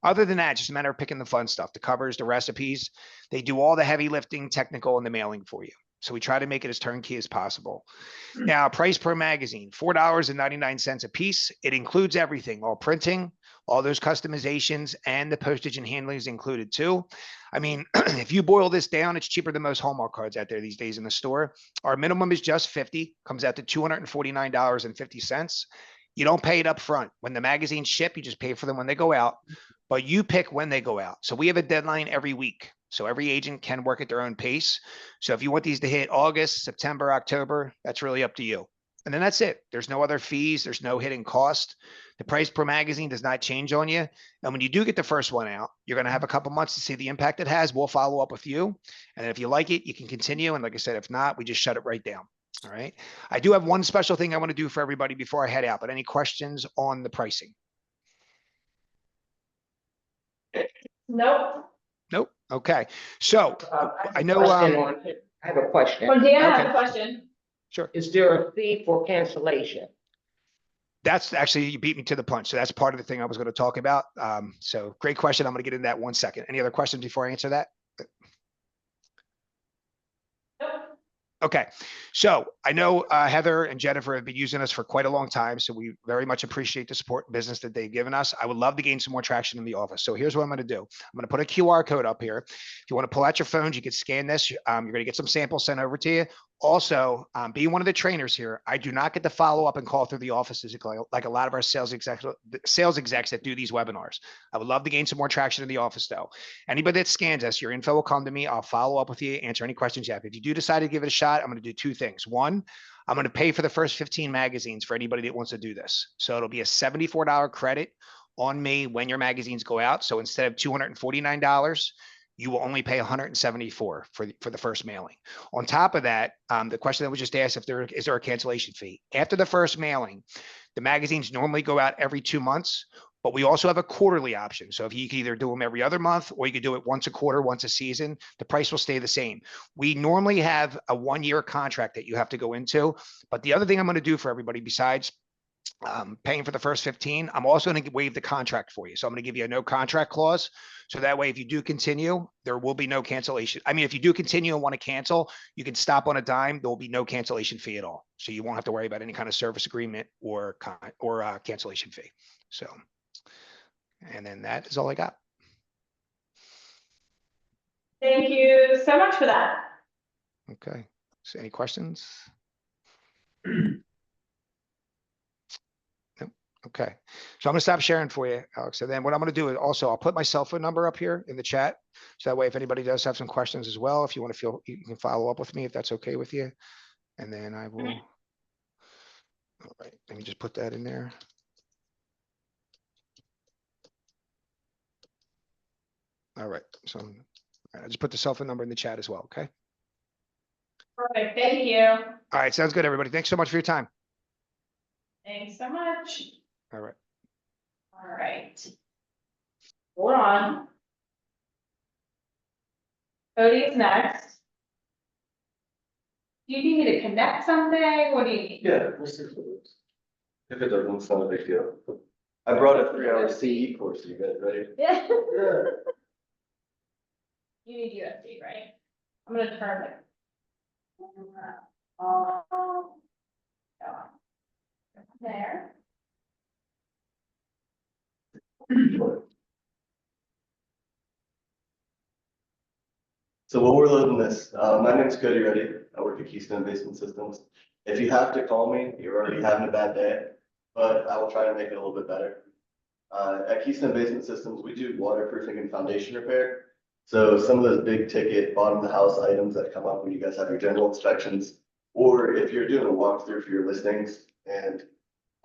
S9: Other than that, it's just a matter of picking the fun stuff, the covers, the recipes. They do all the heavy lifting, technical, and the mailing for you. So we try to make it as turnkey as possible. Now, price per magazine, $4.99 a piece. It includes everything, all printing, all those customizations, and the postage and handling is included too. I mean, if you boil this down, it's cheaper than most Hallmark cards out there these days in the store. Our minimum is just $50, comes out to $249.50. You don't pay it up front. When the magazines ship, you just pay for them when they go out, but you pick when they go out. So we have a deadline every week. So every agent can work at their own pace. So if you want these to hit August, September, October, that's really up to you. And then that's it. There's no other fees. There's no hidden cost. The price per magazine does not change on you. And when you do get the first one out, you're going to have a couple months to see the impact it has. We'll follow up with you. And if you like it, you can continue. And like I said, if not, we just shut it right down. All right. I do have one special thing I want to do for everybody before I head out, but any questions on the pricing?
S1: Nope.
S9: Nope. Okay. So I know,
S2: I have a question.
S1: Well, Dan has
S9: Okay.
S1: a question.
S9: sure.
S2: Is there a fee for cancellation?
S9: That's actually, you beat me to the punch. So that's part of the thing I was going to talk about. So great question. I'm going to get into that 1 second. Any other questions before I answer that?
S1: Nope.
S9: Okay, so I know Heather and Jennifer have been using us for quite a long time, so we very much appreciate the support and business that they've given us. I would love to gain some more traction in the office. So here's what I'm going to do. I'm going to put a QR code up here. If you want to pull out your phones, you can scan this. You're going to get some samples sent over to you. Also, being one of the trainers here, I do not get to follow up and call through the offices like a lot of our sales execs that do these webinars. I would love to gain some more traction in the office though. Anybody that scans us, your info will come to me. I'll follow up with you, answer any questions you have. If you do decide to give it a shot, I'm going to do 2 things. One, I'm going to pay for the first 15 magazines for anybody that wants to do this. So it'll be a $74 credit on me when your magazines go out. So instead of $249, you will only pay $174 for the first mailing. On top of that, the question that was just asked, is there a cancellation fee? After the first mailing, the magazines normally go out every 2 months, but we also have a quarterly option. So if you can either do them every other month, or you could do it once a quarter, once a season, the price will stay the same. We normally have a 1-year contract that you have to go into, but the other thing I'm going to do for everybody besides paying for the first 15, I'm also going to waive the contract for you. So I'm going to give you a no contract clause. So that way, if you do continue, there will be no cancellation. I mean, if you do continue and want to cancel, you can stop on a dime. There will be no cancellation fee at all. So you won't have to worry about any kind of service agreement or cancellation fee. So, and then that is all I got.
S1: Thank you so much for that.
S9: Okay. So any questions? Okay, so I'm gonna stop sharing for you, Alex. And then what I'm gonna do is also, I'll put my cell phone number up here in the chat. So that way, if anybody does have some questions as well, if you want to you can follow up with me if that's okay with you. And then I will. All right, let me just put that in there. All right, so I just put the cell phone number in the chat as well, okay?
S1: Perfect. Thank you.
S9: All right, sounds good, everybody. Thanks so much for your time.
S1: Thanks so much.
S9: All right.
S1: All right. Hold on. Cody's next. Do you need me to connect something? What do you need?
S3: Yeah, we'll see. If it doesn't, it's not a big deal. I brought a 3-hour CE course, you guys ready?
S1: Yeah. You need USB, right? I'm gonna turn it. There.
S3: So while we're loading this, my name's Cody Reddy. I work at Keystone Basement Systems. If you have to call me, you're already having a bad day, but I will try to make it a little bit better. At Keystone Basement Systems, we do waterproofing and foundation repair. So some of those big ticket bottom of the house items that come up when you guys have your general inspections, or if you're doing a walkthrough for your listings and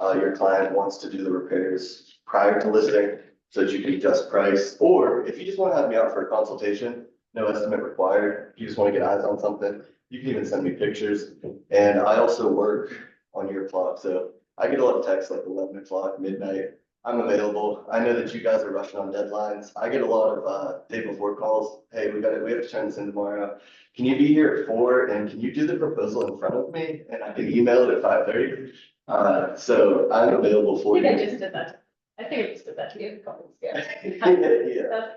S3: your client wants to do the repairs prior to listing so that you can adjust price, or if you just want to have me out for a consultation, no estimate required, if you just want to get eyes on something, you can even send me pictures. And I also work on your clock, so I get a lot of texts like 11 o'clock, midnight. I'm available. I know that you guys are rushing on deadlines. I get a lot of day before calls. Hey, we have to turn this in tomorrow. Can you be here at 4 and can you do the proposal in front of me? And I can email it at 5:30. So I'm available for
S1: I think I
S3: you.
S1: just did that. I think I just did that to you a couple weeks ago.
S3: Yeah.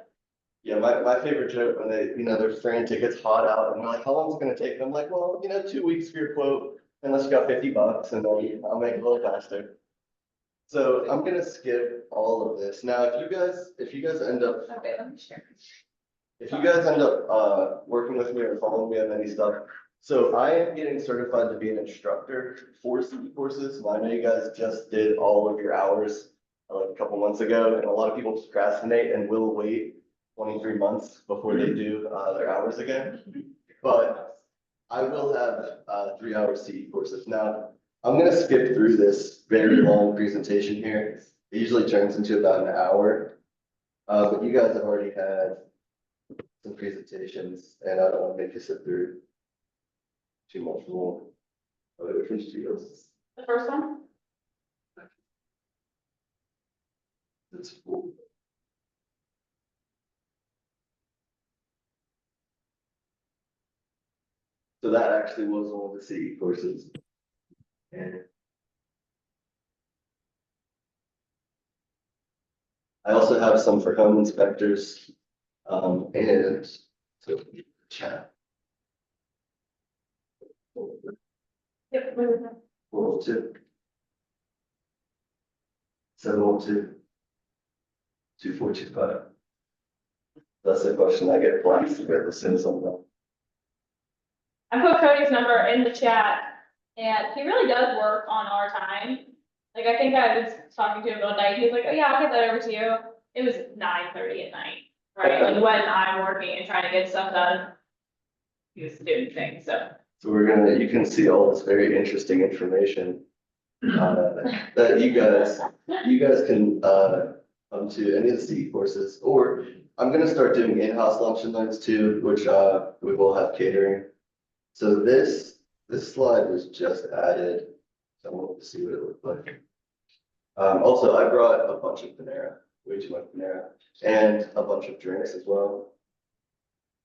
S3: Yeah, my favorite joke when they, they're spraying tickets hot out and they're like, how long is it gonna take? I'm like, well, 2 weeks for your quote, unless you got $50 and then I'll make it a little faster. So I'm gonna skip all of this. Now, if you guys end up,
S1: Okay, let me share.
S3: working with me or following me on any stuff. So I am getting certified to be an instructor for CE courses. I know you guys just did all of your hours like a couple months ago, and a lot of people procrastinate and will wait 23 months before they do their hours again. But I will have 3-hour CE courses. Now, I'm gonna skip through this very long presentation here. It usually turns into about an hour. But you guys have already had some presentations and I don't want to make you sit through too much more. Which ones do you guys?
S1: The first one?
S3: It's cool. So that actually was one of the CE courses. And I also have some for home inspectors, and so chat.
S1: Yep. where was that?
S3: 402. 702. 2425. That's the question I get blasted with as soon as I'm done.
S1: I put Cody's number in the chat and he really does work on our time. Like, I think I was talking to him one night, he was like, oh yeah, I'll get that over to you. It was 9:30 at night, right? Like when I'm working and trying to get stuff done. He was doing things, so.
S3: So you can see all this very interesting information that you guys can come to any of the CE courses, or I'm gonna start doing in-house lunch and learns too, which we will have catering. So this slide was just added. So I wanted to see what it looked like. Also, I brought a bunch of Panera, way too much Panera, and a bunch of drinks as well.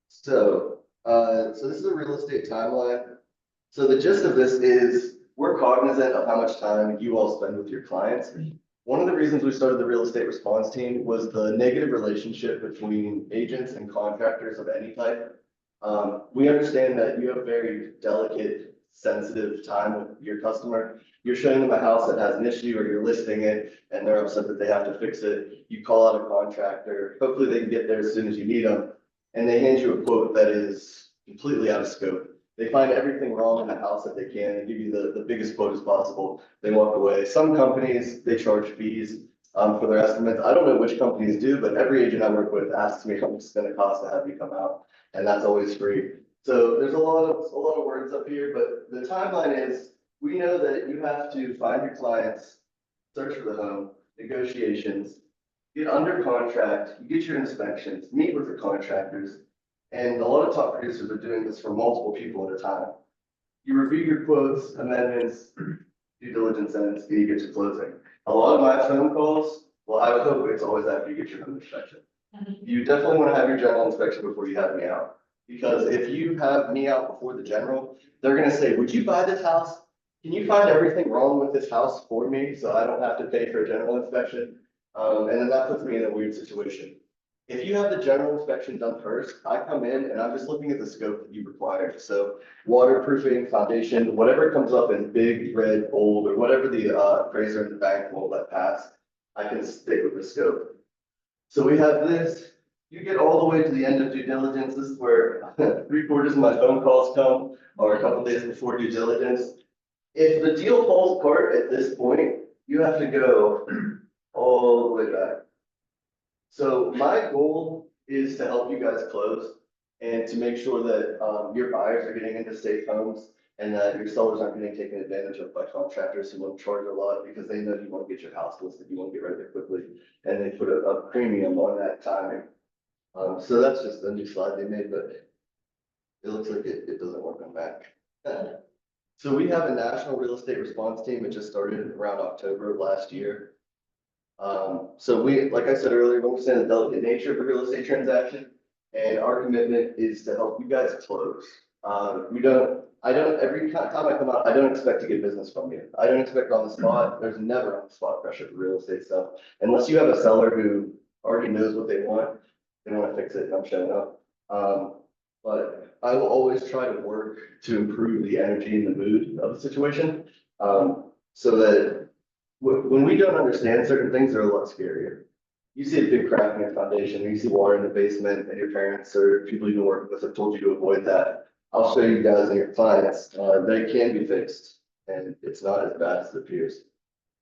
S3: So this is a real estate timeline. So the gist of this is we're cognizant of how much time you all spend with your clients. One of the reasons we started the real estate response team was the negative relationship between agents and contractors of any type. We understand that you have very delicate, sensitive time with your customer. You're showing them a house that has an issue or you're listing it and they're upset that they have to fix it. You call out a contractor, hopefully they can get there as soon as you need them. And they hand you a quote that is completely out of scope. They find everything wrong in the house that they can and give you the biggest quote as possible. They walk away. Some companies, they charge fees for their estimates. I don't know which companies do, but every agent I work with asks me how much it's gonna cost to have you come out. And that's always free. So there's a lot of words up here, but the timeline is, we know that you have to find your clients, search for the home, negotiations, get under contract, you get your inspections, meet with the contractors. And a lot of top producers are doing this for multiple people at a time. You review your quotes, amendments, due diligence ends, and you get to closing. A lot of my phone calls, well, I would hope it's always after you get your home inspection. You definitely want to have your general inspection before you have me out. Because if you have me out before the general, they're gonna say, would you buy this house? Can you find everything wrong with this house for me so I don't have to pay for a general inspection?
S10: And then that puts me in a weird situation. If you have the general inspection done first, I come in and I'm just looking at the scope that you require. So waterproofing, foundation, whatever comes up in big, red, bold, or whatever the appraiser in the bank will let pass, I can stick with the scope. So we have this, you get all the way to the end of due diligence. This is where 3/4 of my phone calls come, or a couple days before due diligence. If the deal falls apart at this point, you have to go all the way back. So my goal is to help you guys close and to make sure that your buyers are getting into safe homes and that your sellers aren't getting taken advantage of by contractors who want to charge a lot because they know you want to get your house listed, you want to get rid of it quickly, and they put a premium on that timing. So that's just a new slide they made, but it looks like it doesn't work on Mac. So we have a national real estate response team. It just started around October of last year. So we, like I said earlier, we understand the delicate nature of a real estate transaction, and our commitment is to help you guys close. Every time I come out, I don't expect to get business from you. I don't expect on the spot. There's never on the spot pressure for real estate stuff. Unless you have a seller who already knows what they want to fix it, and I'm showing up. But I will always try to work to improve the energy and the mood of the situation. So that when we don't understand certain things, they're a lot scarier. You see a big crack in your foundation, or you see water in the basement, and your parents or people you've been working with have told you to avoid that. I'll show you guys and your clients that it can be fixed, and it's not as bad as it appears.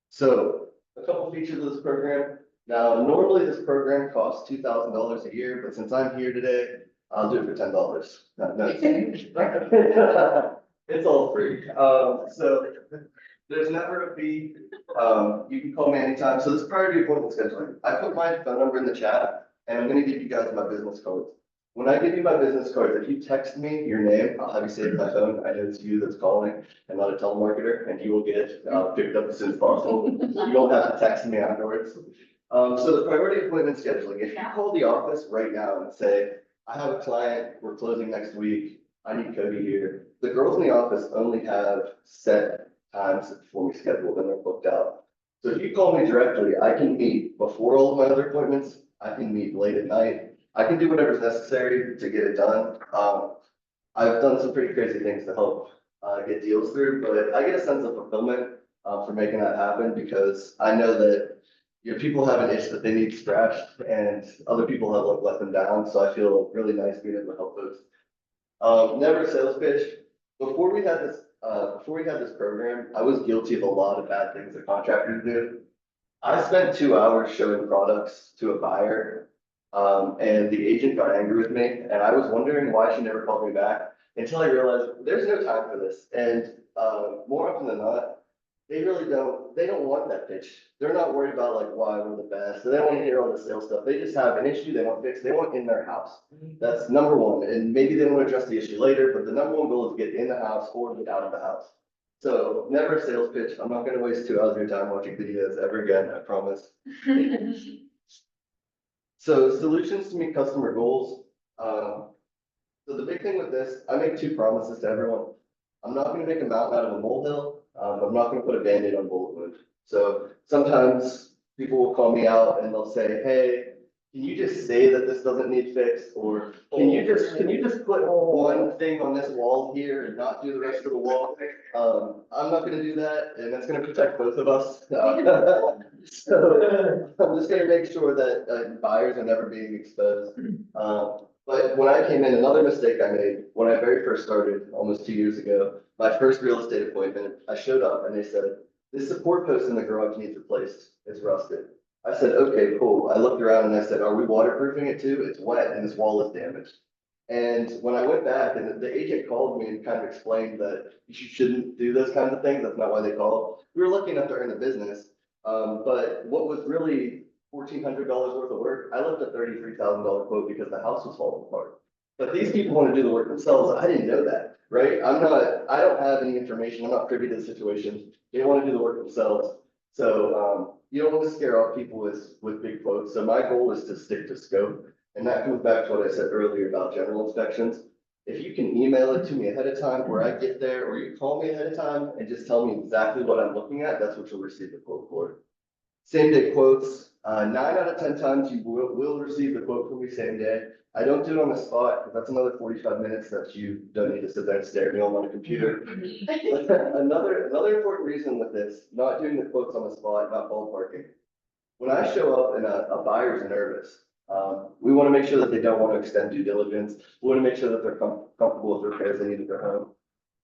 S10: So a couple features of this program. Now, normally this program costs $2,000 a year, but since I'm here today, I'll do it for $10. It's all free. So there's never a fee. You can call me anytime. So this priority appointment scheduling, I put my phone number in the chat, and I'm gonna give you guys my business cards. When I give you my business cards, if you text me your name, I'll have you saved in my phone. I know it's you that's calling and not a telemarketer, and you will get it picked up as soon as possible. You don't have to text me afterwards. So the priority appointment scheduling, if you call the office right now and say, I have a client, we're closing next week, I need Cody here. The girls in the office only have set times before we schedule, and they're booked out. So if you call me directly, I can meet before all of my other appointments. I can meet late at night. I can do whatever's necessary to get it done. I've done some pretty crazy things to help get deals through, but I get a sense of fulfillment for making that happen because I know that people have an itch that they need scratched and other people have let them down. So I feel really nice being able to help those. Never a sales pitch. Before we had this program, I was guilty of a lot of bad things that contractors do. I spent 2 hours showing products to a buyer, and the agent got angry with me, and I was wondering why she never called me back until I realized there's no time for this. And more often than not, they don't want that pitch. They're not worried about like why we're the best. They don't want to hear all the sales stuff. They just have an issue they want fixed. They want in their house. That's number one. And maybe they want to address the issue later, but the number one goal is to get in the house or get out of the house. So never a sales pitch. I'm not going to waste 2 hours of your time watching videos ever again, I promise. So solutions to meet customer goals. So the big thing with this, I make 2 promises to everyone. I'm not going to make a mountain out of a molehill. I'm not going to put a Band-Aid on bullet wound. So sometimes people will call me out and they'll say, hey, can you just say that this doesn't need fixed? Or can you just put one thing on this wall here and not do the rest of the wall? I'm not going to do that, and that's going to protect both of us. So I'm just going to make sure that buyers are never being exposed. But when I came in, another mistake I made when I very first started almost 2 years ago, my first real estate appointment, I showed up and they said, this support post in the garage needs replaced. It's rusted. I said, okay, cool. I looked around and I said, are we waterproofing it too? It's wet and this wall is damaged. And when I went back and the agent called me and kind of explained that you shouldn't do those kinds of things. That's not why they called. We were lucky enough to earn the business. But what was really $1,400 worth of work, I left a $33,000 quote because the house was falling apart. But these people want to do the work themselves. I didn't know that, right? I don't have any information. I'm not privy to the situation. They want to do the work themselves. So you don't want to scare off people with big quotes. So my goal is to stick to scope. And that comes back to what I said earlier about general inspections. If you can email it to me ahead of time where I get there, or you call me ahead of time and just tell me exactly what I'm looking at, that's what you'll receive the quote for. Same day quotes, 9 out of 10 times you will receive the quote from me same day. I don't do it on the spot, because that's another 45 minutes that you don't need to sit there and stare at me on a computer. Another important reason with this, not doing the quotes on the spot, not ballparking. When I show up and a buyer's nervous, we want to make sure that they don't want to extend due diligence. We want to make sure that they're comfortable with repairs they need at their home.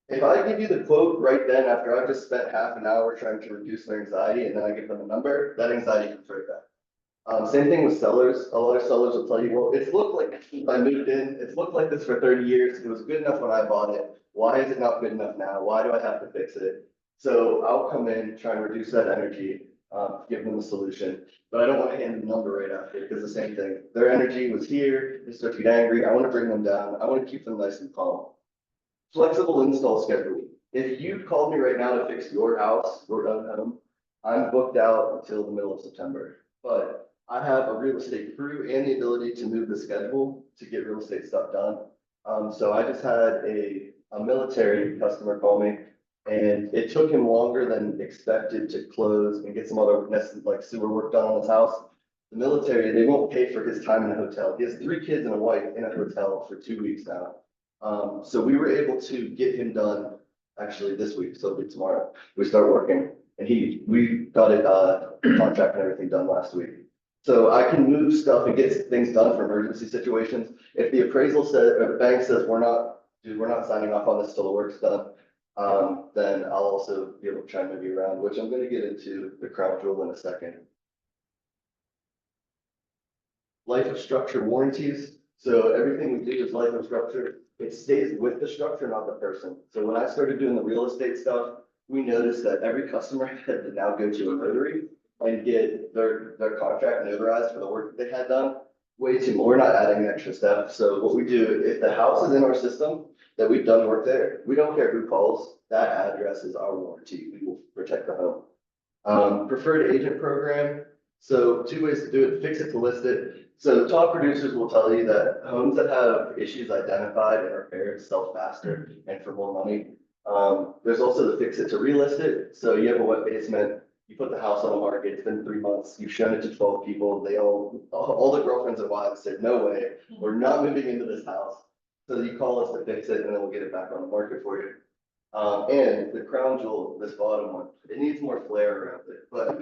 S10: If I give you the quote right then after I've just spent half an hour trying to reduce their anxiety and then I give them a number, that anxiety comes right back. Same thing with sellers. A lot of sellers will tell you, well, it's looked like since I moved in, it's looked like this for 30 years. It was good enough when I bought it. Why is it not good enough now? Why do I have to fix it? So I'll come in, try and reduce that energy, give them a solution. But I don't want to hand them a number right after, because the same thing. Their energy was here, they start to get angry. I want to bring them down. I want to keep them nice and calm. Flexible install schedule. If you called me right now to fix your house, your own home, I'm booked out until the middle of September. But I have a real estate crew and the ability to move the schedule to get real estate stuff done. So I just had a military customer call me, and it took him longer than expected to close and get some other like sewer work done on his house. The military, they won't pay for his time in a hotel. He has 3 kids and a wife in a hotel for 2 weeks now. So we were able to get him done actually this week, so it'll be tomorrow. We start working, and we got it, contract and everything done last week. So I can move stuff and get things done for emergency situations. If the appraisal says, or the bank says, we're not signing off on this till the work's done, then I'll also be able to try and move you around, which I'm gonna get into the crown jewel in a second. Life of structure warranties. So everything we do is life of structure. It stays with the structure, not the person. So when I started doing the real estate stuff, we noticed that every customer had to now go to a notary and get their contract notarized for the work that they had done. Way too more, we're not adding an extra step. So what we do, if the house is in our system, that we've done work there, we don't care who calls, that address is our warranty. We will protect the home. Preferred agent program. So 2 ways to do it, fix it to list it. So top producers will tell you that homes that have issues identified and repaired sell faster and for more money. There's also the fix it to relist it. So you have a wet basement, you put the house on the market, it's been 3 months, you've shown it to 12 people, they all the girlfriends and wives said, no way, we're not moving into this house. So you call us to fix it and then we'll get it back on the market for you. And the crown jewel, this bottom one, it needs more flair around it, but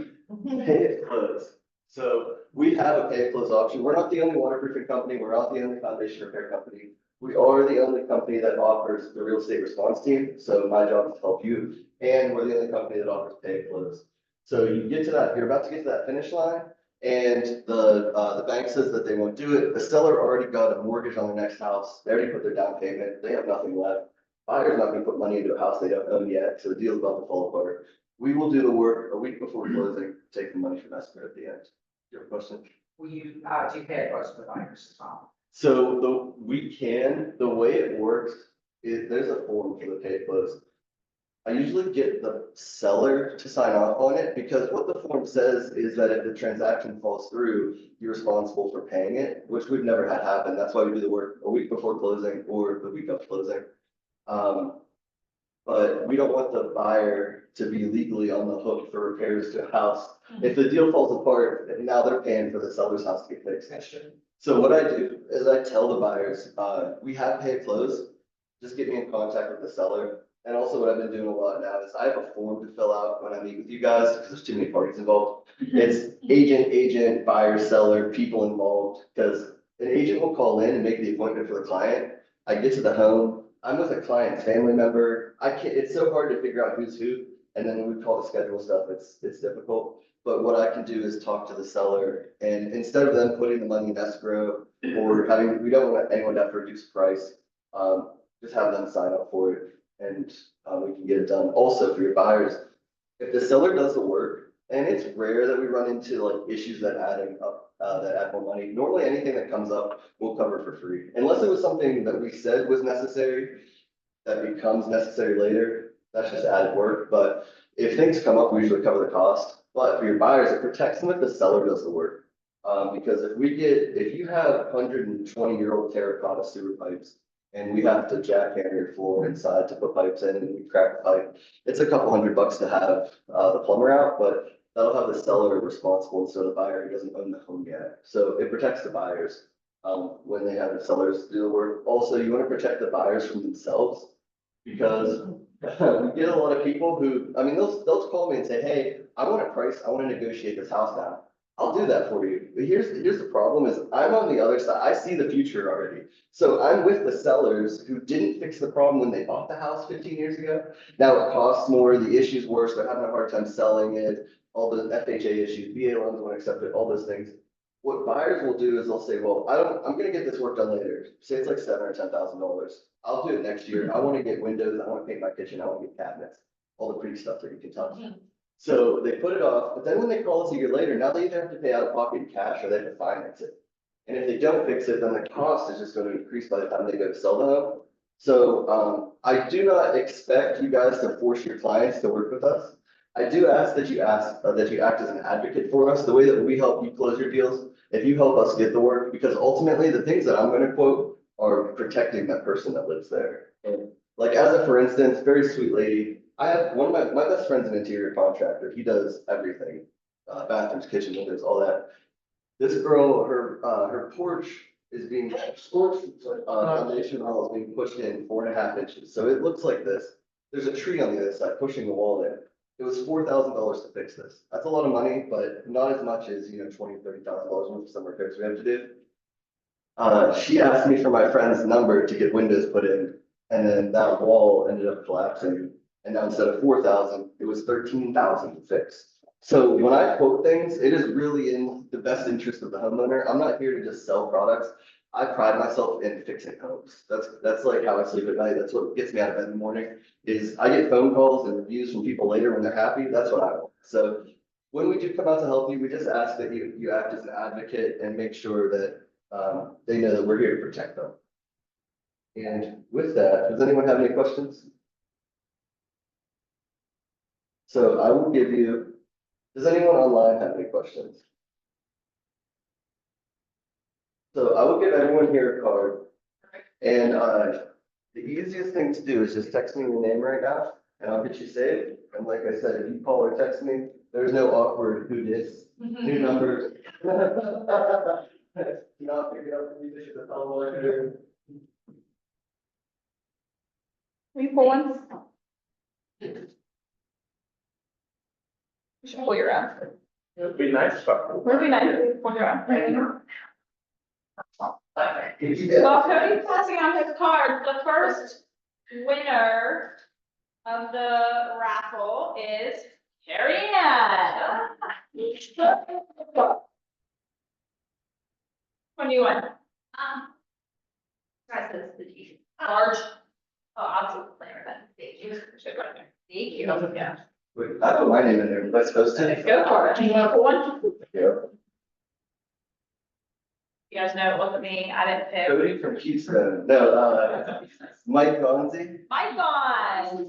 S10: pay it close. So we have a pay it close option. We're not the only waterproofing company. We're not the only foundation repair company. We are the only company that offers the real estate response team. So my job is to help you. And we're the only company that offers pay it close. So you get to that, you're about to get to that finish line, and the bank says that they won't do it. The seller already got a mortgage on the next house. They already put their down payment. They have nothing left. Buyer's not gonna put money into a house they don't own yet, so the deal's about to fall apart. We will do the work a week before closing, take the money from escrow at the end. Your question?
S11: Will you, do you pay it close to the buyers as well?
S10: So the way it works is there's a form for the pay close. I usually get the seller to sign off on it, because what the form says is that if the transaction falls through, you're responsible for paying it, which we've never had happen. That's why we do the work a week before closing or the week of closing. But we don't want the buyer to be legally on the hook for repairs to a house. If the deal falls apart, now they're paying for the seller's house to get fixed. So what I do is I tell the buyers, we have pay close, just get me in contact with the seller. And also what I've been doing a lot now is I have a form to fill out when I meet with you guys, because there's too many parties involved. It's agent, buyer, seller, people involved, because an agent will call in and make the appointment for the client. I get to the home, I'm with a client's family member. It's so hard to figure out who's who. And then when we call the schedule stuff, it's difficult. But what I can do is talk to the seller, and instead of them putting the money in escrow or we don't want anyone to have to reduce price. Just have them sign up for it, and we can get it done. Also for your buyers, if the seller does the work, and it's rare that we run into like issues that add more money. Normally anything that comes up, we'll cover for free. Unless it was something that we said was necessary, that becomes necessary later, that's just added work. But if things come up, we usually cover the cost. But for your buyers, it protects them if the seller does the work. Because if you have 120-year-old terracotta sewer pipes, and we have to jackhammer your floor inside to put pipes in, and we crack the pipe, it's a couple $100 to have the plumber out. But that'll have the seller responsible instead of the buyer who doesn't own the home yet. So it protects the buyers, when they have the sellers do the work. Also, you want to protect the buyers from themselves, because we get a lot of people who, I mean, they'll call me and say, hey, I want a price, I want to negotiate this house down. I'll do that for you. But here's the problem is I'm on the other side. I see the future already. So I'm with the sellers who didn't fix the problem when they bought the house 15 years ago. Now it costs more, the issue's worse, they're having a hard time selling it, all the FHA issues, VA loans won't accept it, all those things. What buyers will do is they'll say, well, I'm gonna get this work done later. Say it's like $7,000 or $10,000. I'll do it next year. I want to get windows, I want to paint my kitchen, I want to get cabinets, all the pretty stuff that you can touch. So they put it off, but then when they call us a year later, now they either have to pay out of pocket cash or they have to finance it. And if they don't fix it, then the cost is just going to increase by the time they go to sell the home. So I do not expect you guys to force your clients to work with us. I do ask that you act as an advocate for us, the way that we help you close your deals. If you help us get the work, because ultimately the things that I'm going to quote are protecting that person that lives there. And like as a, for instance, very sweet lady, I have one of my best friend's an interior contractor. He does everything, bathrooms, kitchen windows, all that. This girl, her porch is being scorched, foundation wall is being pushed in 4.5 inches. So it looks like this. There's a tree on the other side pushing the wall in. It was $4,000 to fix this. That's a lot of money, but not as much as, $20,000, $30,000 worth of some repairs we have to do. She asked me for my friend's number to get windows put in, and then that wall ended up collapsing. And now instead of 4,000, it was 13,000 to fix. So when I quote things, it is really in the best interest of the homeowner. I'm not here to just sell products. I pride myself in fixing homes. That's like how I sleep at night. That's what gets me out of bed in the morning, is I get phone calls and reviews from people later when they're happy. That's what I want. So when we do come out to help you, we just ask that you act as an advocate and make sure that they know that we're here to protect them. And with that, does anyone have any questions? So I will give you, does anyone online have any questions? So I will give everyone here a card. And the easiest thing to do is just text me your name right now and I'll get you saved. And like I said, if you call or text me, there's no awkward who dis, new numbers. Not picking up the music, the telemarketer.
S1: We pull one. You should pull your own.
S3: It'd be nice, but.
S1: Would be nice if you pull your own. Well, Cody's passing out his cards. The first winner of the raffle is Carrie Ann. What do you want?
S6: Try this, the T.
S1: Large. Oh, I'll take the player then. Thank you. Should right there.
S6: Thank you.
S1: Yeah.
S10: Wait, I put my name in there. Was I supposed to?
S1: Go for it. You want to pull one?
S10: Yeah.
S1: You guys know it wasn't me. I didn't pick.
S10: Cody from Keystone. No, Mike Gonzi.
S1: Mike on.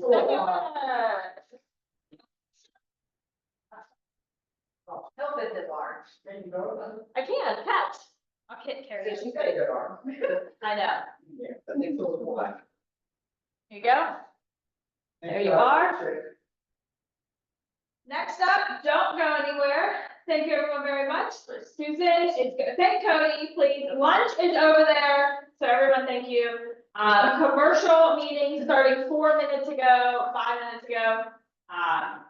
S6: Help it is large.
S1: I can catch. I'll carry it.
S11: She's got a good arm.
S1: I know.
S10: I think those are black.
S1: Here you go. There you are. Next up, don't go anywhere. Thank you everyone very much. Susan is good. Thank Cody, please. Lunch is over there. So everyone, thank you. Commercial meeting starting 4 minutes ago, 5 minutes ago.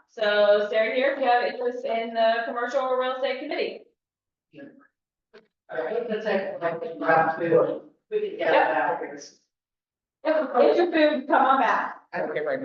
S1: So stay here if you have interest in the commercial real estate committee.
S11: All right, let's take round two. We can get that.
S1: Get your food, come on back.
S11: Okay, right.